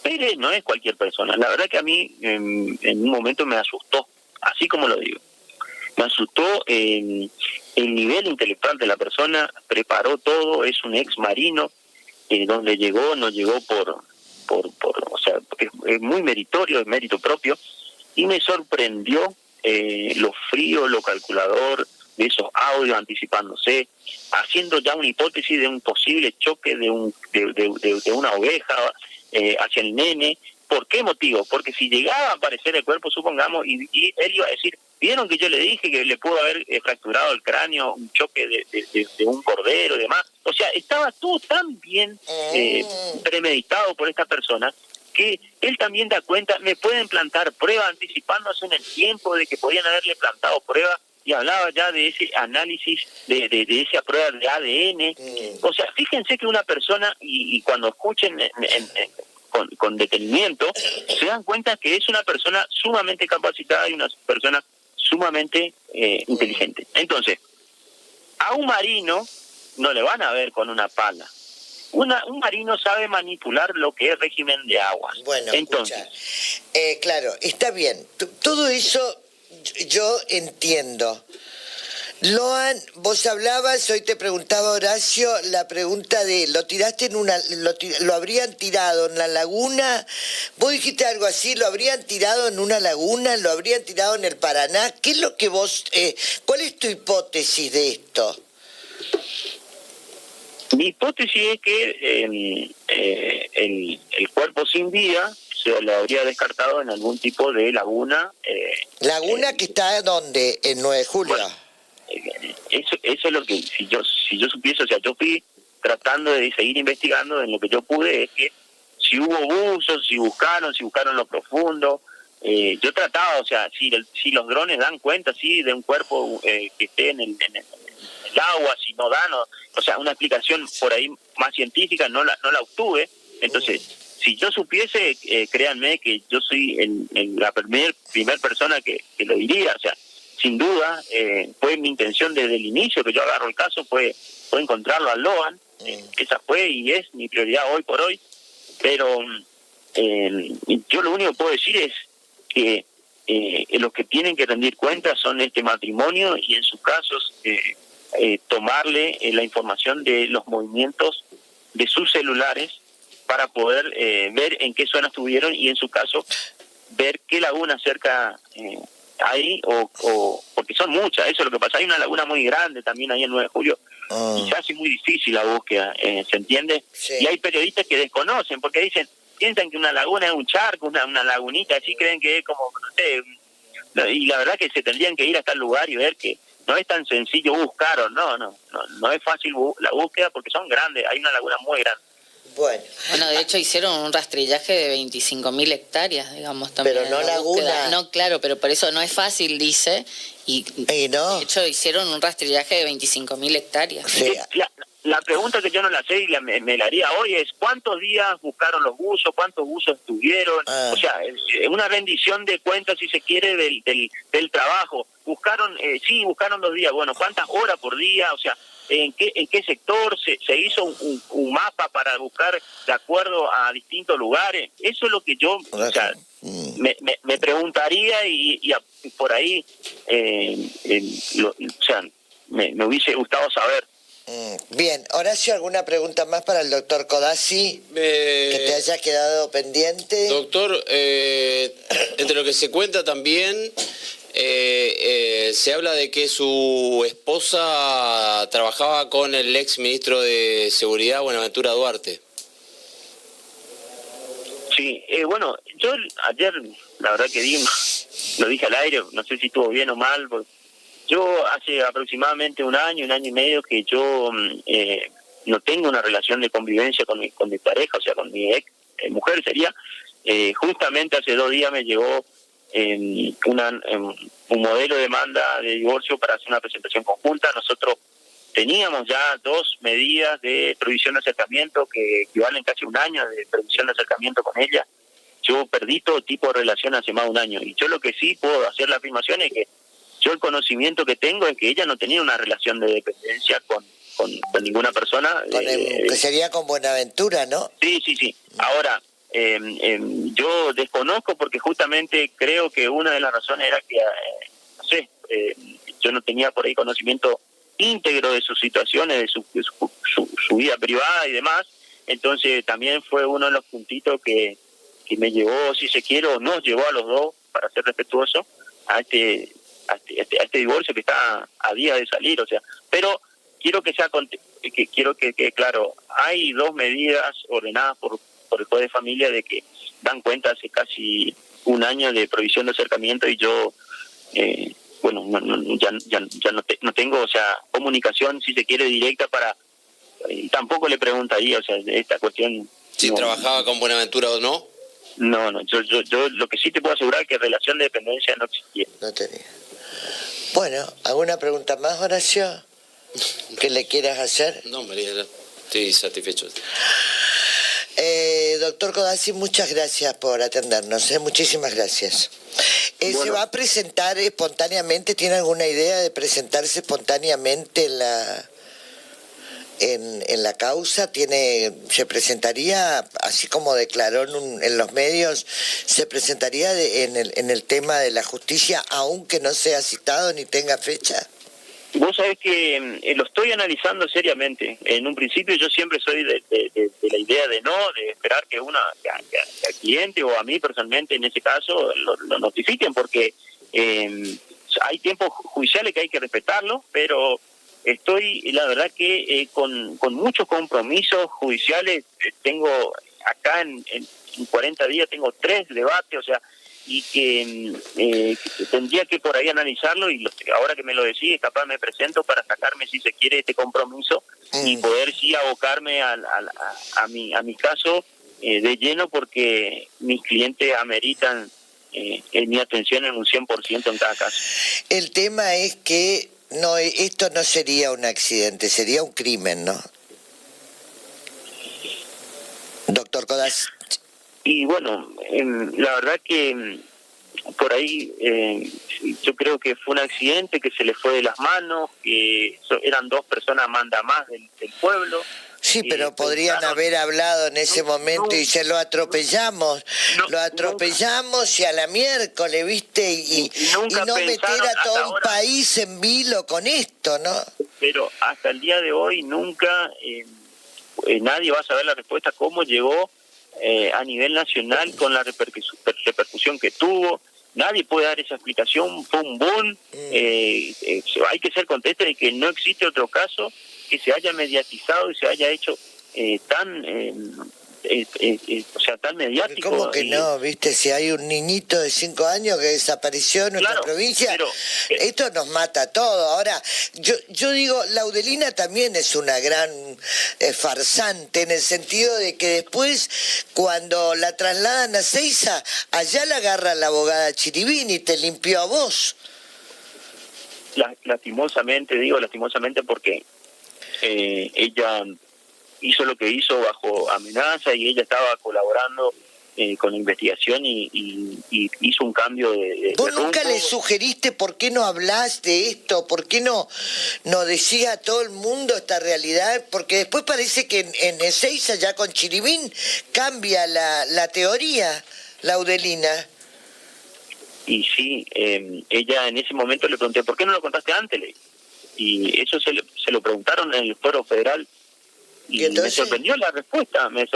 Pérez no es cualquier persona. La verdad que a mí en un momento me asustó, así como lo digo. Me asustó el nivel intelectual de la persona, preparó todo, es un ex marino, donde llegó, no llegó por o sea, es muy meritorio, es mérito propio, y me sorprendió lo frío, lo calculador de esos audios, anticipándose, haciendo ya una hipótesis de un posible choque de una oveja hacia el nene. ¿Por qué motivo? Porque si llegaba a aparecer el cuerpo, supongamos, y él iba a decir, ¿vieron que yo le dije que le pudo haber fracturado el cráneo, un choque de un cordero y demás? O sea, estaba todo tan bien premeditado por esta persona que él también da cuenta, me pueden plantar pruebas anticipándose en el tiempo de que podían haberle plantado pruebas, y hablaba ya de ese análisis, de esa prueba de ADN. O sea, fíjense que una persona, y cuando escuchen con detenimiento, se dan cuenta que es una persona sumamente capacitada y una persona sumamente inteligente. Entonces, a un marino no le van a ver con una pala. Un marino sabe manipular lo que es régimen de aguas. Bueno, entonces, claro, está bien. Todo eso yo entiendo. Loan, vos hablabas, hoy te preguntaba Horacio, la pregunta de, ¿lo tiraste en lo habrían tirado en la laguna? Vos dijiste algo así, ¿lo habrían tirado en una laguna? ¿Lo habrían tirado en el Paraná? ¿Qué es lo que vos, cuál es tu hipótesis de esto? Mi hipótesis es que el cuerpo sin vida se lo habría descartado en algún tipo de laguna. ¿Laguna que está dónde? ¿En 9 de julio? Bueno, eso es lo que, si yo supiese, o sea, yo fui tratando de seguir investigando, en lo que yo pude es que si hubo buzos, si buscaron lo profundo. Yo trataba, o sea, si los drones dan cuenta, sí, de un cuerpo que esté en el agua, si no dan, o sea, una explicación por ahí más científica no la obtuve. Entonces, si yo supiese, créanme que yo soy la primer persona que lo diría. O sea, sin duda, fue mi intención desde el inicio que yo agarro el caso, fue encontrarlo al Loan. Esa fue y es mi prioridad hoy por hoy. Pero yo lo único que puedo decir es que los que tienen que rendir cuentas son este matrimonio y en sus casos tomarle la información de los movimientos de sus celulares para poder ver en qué zona estuvieron y en su caso ver qué laguna cerca hay o porque son muchas, eso es lo que pasa. Hay una laguna muy grande también ahí en 9 de julio y se hace muy difícil la búsqueda, ¿se entiende? Sí. Y hay periodistas que desconocen porque piensan que una laguna es un charco, una lagunita, así creen que es como, no sé, y la verdad que se tendrían que ir hasta el lugar y ver que no es tan sencillo buscar o no es fácil la búsqueda porque son grandes, hay una laguna muy grande. Bueno, de hecho hicieron un rastrillaje de 25.000 hectáreas, digamos, también. Pero no laguna. No, claro, pero por eso no es fácil, dice, y no. De hecho hicieron un rastrillaje de 25.000 hectáreas. Sí. La pregunta que yo no la sé y me la haría hoy es ¿cuántos días buscaron los buzos? ¿Cuántos buzos estuvieron? O sea, una rendición de cuentas, si se quiere, del trabajo. Buscaron 2 días. Bueno, ¿cuántas horas por día? O sea, ¿en qué sector se hizo un mapa para buscar de acuerdo a distintos lugares? Eso es lo que yo, o sea, me preguntaría y por ahí, o sea, me hubiese gustado saber. Bien, Horacio, ¿alguna pregunta más para el doctor Codazzi que te haya quedado pendiente? Doctor, entre lo que se cuenta también, se habla de que su esposa trabajaba con el ex ministro de Seguridad, Buenaventura Duarte. Sí, bueno, yo ayer, la verdad que lo dije al aire, no sé si estuvo bien o mal, porque yo hace aproximadamente un año y medio que yo no tengo una relación de convivencia con mi pareja, o sea, con mi ex mujer sería. Justamente hace 2 días me llegó un modelo de demanda de divorcio para hacer una presentación conjunta. Nosotros teníamos ya 2 medidas de prohibición de acercamiento que equivalen casi 1 año de prohibición de acercamiento con ella. yo perdí todo tipo de relación hace más de un año. Y yo lo que sí puedo hacer la afirmación es que yo el conocimiento que tengo es que ella no tenía una relación de dependencia con ninguna persona. Que sería con Buenaventura, ¿no? Sí. Ahora, yo desconozco porque justamente creo que una de las razones era que, no sé, yo no tenía por ahí conocimiento íntegro de sus situaciones, de su vida privada y demás. Entonces también fue uno de los puntitos que me llevó, si se quiere, o nos llevó a los dos, para ser respetuoso, a este divorcio que está a día de salir. O sea, pero quiero que claro, hay dos medidas ordenadas por el juez de familia de que dan cuenta hace casi un año de prohibición de acercamiento, y yo no tengo, o sea, comunicación, si se quiere, directa para, y tampoco le preguntaría, o sea, esta cuestión. Si trabajaba con Buenaventura o no. No, yo lo que sí te puedo asegurar es que relación de dependencia no existía. No tenía. Bueno, ¿alguna pregunta más, Horacio, que le quieras hacer? No, María, estoy satisfecho. Doctor Codazzi, muchas gracias por atendernos, muchísimas gracias. Bueno. ¿Se va a presentar espontáneamente? ¿Tiene alguna idea de presentarse espontáneamente en la causa? ¿Se presentaría, así como declaró en los medios, se presentaría en el tema de la justicia, aunque no sea citado ni tenga fecha? Vos sabés que lo estoy analizando seriamente. En un principio yo siempre soy de la idea de esperar que al cliente o a mí personalmente en ese caso lo notifiquen, porque hay tiempos judiciales que hay que respetarlo, pero estoy, la verdad que con muchos compromisos judiciales. Tengo acá en 40 días tengo 3 debates, o sea, y que tendría que por ahí analizarlo, y ahora que me lo decís, capaz me presento para sacarme, si se quiere, este compromiso y poder sí abocarme a mi caso de lleno, porque mis clientes ameritan mi atención en un 100% en cada caso. El tema es que esto no sería un accidente, sería un crimen, ¿no? Doctor Codazzi. Y bueno, la verdad que por ahí yo creo que fue un accidente que se le fue de las manos, que eran 2 personas manda más del pueblo. Sí, pero podrían haber hablado en ese momento y se lo atropellamos, y a la miércoles, ¿viste? Y no meter a todo un país en vilo con esto, ¿no? Pero hasta el día de hoy nunca nadie va a saber la respuesta, cómo llegó a nivel nacional con la repercusión que tuvo. Nadie puede dar esa explicación, fue un boom. Hay que ser consciente de que no existe otro caso que se haya mediatizado y se haya hecho tan mediático. ¿Cómo que no? ¿Viste? Si hay un niñito de 5 años que desapareció en nuestra provincia, pero esto nos mata a todos. Ahora, yo digo, Laudelina también es una gran farsante, en el sentido de que después, cuando la trasladan a Seiza, allá la agarra la abogada Chiribini y te limpió a vos. Lastimosamente porque ella hizo lo que hizo bajo amenaza, y ella estaba colaborando con la investigación y hizo un cambio de ¿Vos nunca le sugeriste por qué no hablas de esto? ¿Por qué no decía a todo el mundo esta realidad? Porque después parece que en Ezeiza, ya con Chiribín, cambia la teoría, Laudelina. Y sí, ella en ese momento le pregunté, ¿por qué no lo contaste antes? Y eso se lo preguntaron en el Foro Federal. Y me sorprendió la respuesta, me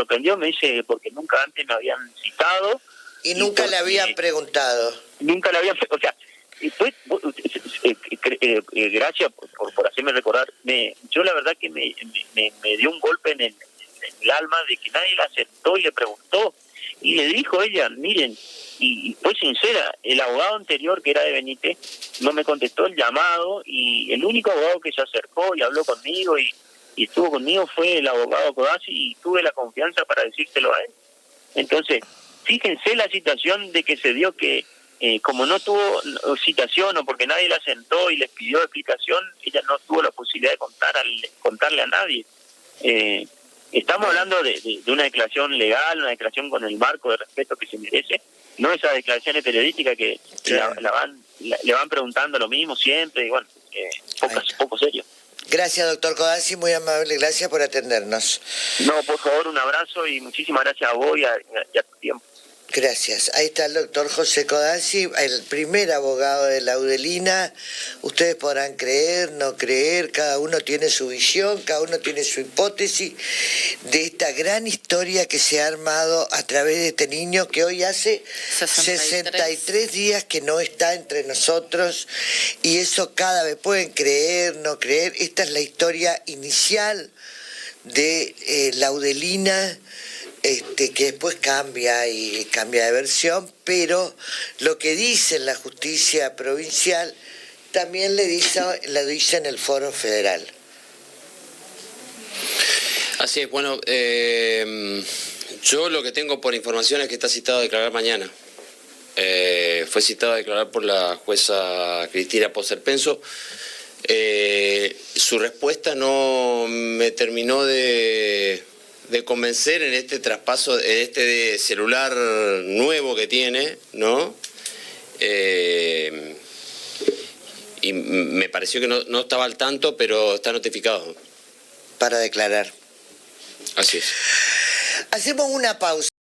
dice, porque nunca antes me habían citado. Y nunca le habían preguntado. Nunca le habían, o sea, gracias por hacerme recordar. Yo la verdad que me dio un golpe en el alma de que nadie la aceptó y le preguntó. Y le dijo ella, miren, y fue sincera, el abogado anterior, que era de Benítez, no me contestó el llamado, y el único abogado que se acercó y habló conmigo y estuvo conmigo fue el abogado Codazzi, y tuve la confianza para decírselo a él. Entonces, fíjense la situación de que se dio, que como no tuvo citación, o porque nadie la sentó y les pidió explicación, ella no tuvo la posibilidad de contarle a nadie. Estamos hablando de una declaración legal, una declaración con el marco de respeto que se merece, no esas declaraciones periodísticas que Claro. le van preguntando lo mismo siempre, y bueno, poco serio. Gracias, doctor Codazzi, muy amable, gracias por atendernos. No, por favor, un abrazo y muchísimas gracias a vos y a tu tiempo. Gracias. Ahí está el doctor José Codazzi, el primer abogado de Laudelina. Ustedes podrán creer, no creer, cada uno tiene su visión, cada uno tiene su hipótesis de esta gran historia que se ha armado a través de este niño que hoy hace 63 días que no está entre nosotros, y eso cada vez pueden creer, no creer. Esta es la historia inicial de Laudelina, que después cambia de versión, pero lo que dice la justicia provincial también lo dice en el Foro Federal. Así es, bueno, yo lo que tengo por información es que está citado a declarar mañana. Fue citado a declarar por la jueza Cristina Poserpenso. Su respuesta no me terminó de convencer en este traspaso, en este de celular nuevo que tiene, ¿no? Y me pareció que no estaba al tanto, pero está notificado. Para declarar. Así es. Hacemos una pausa.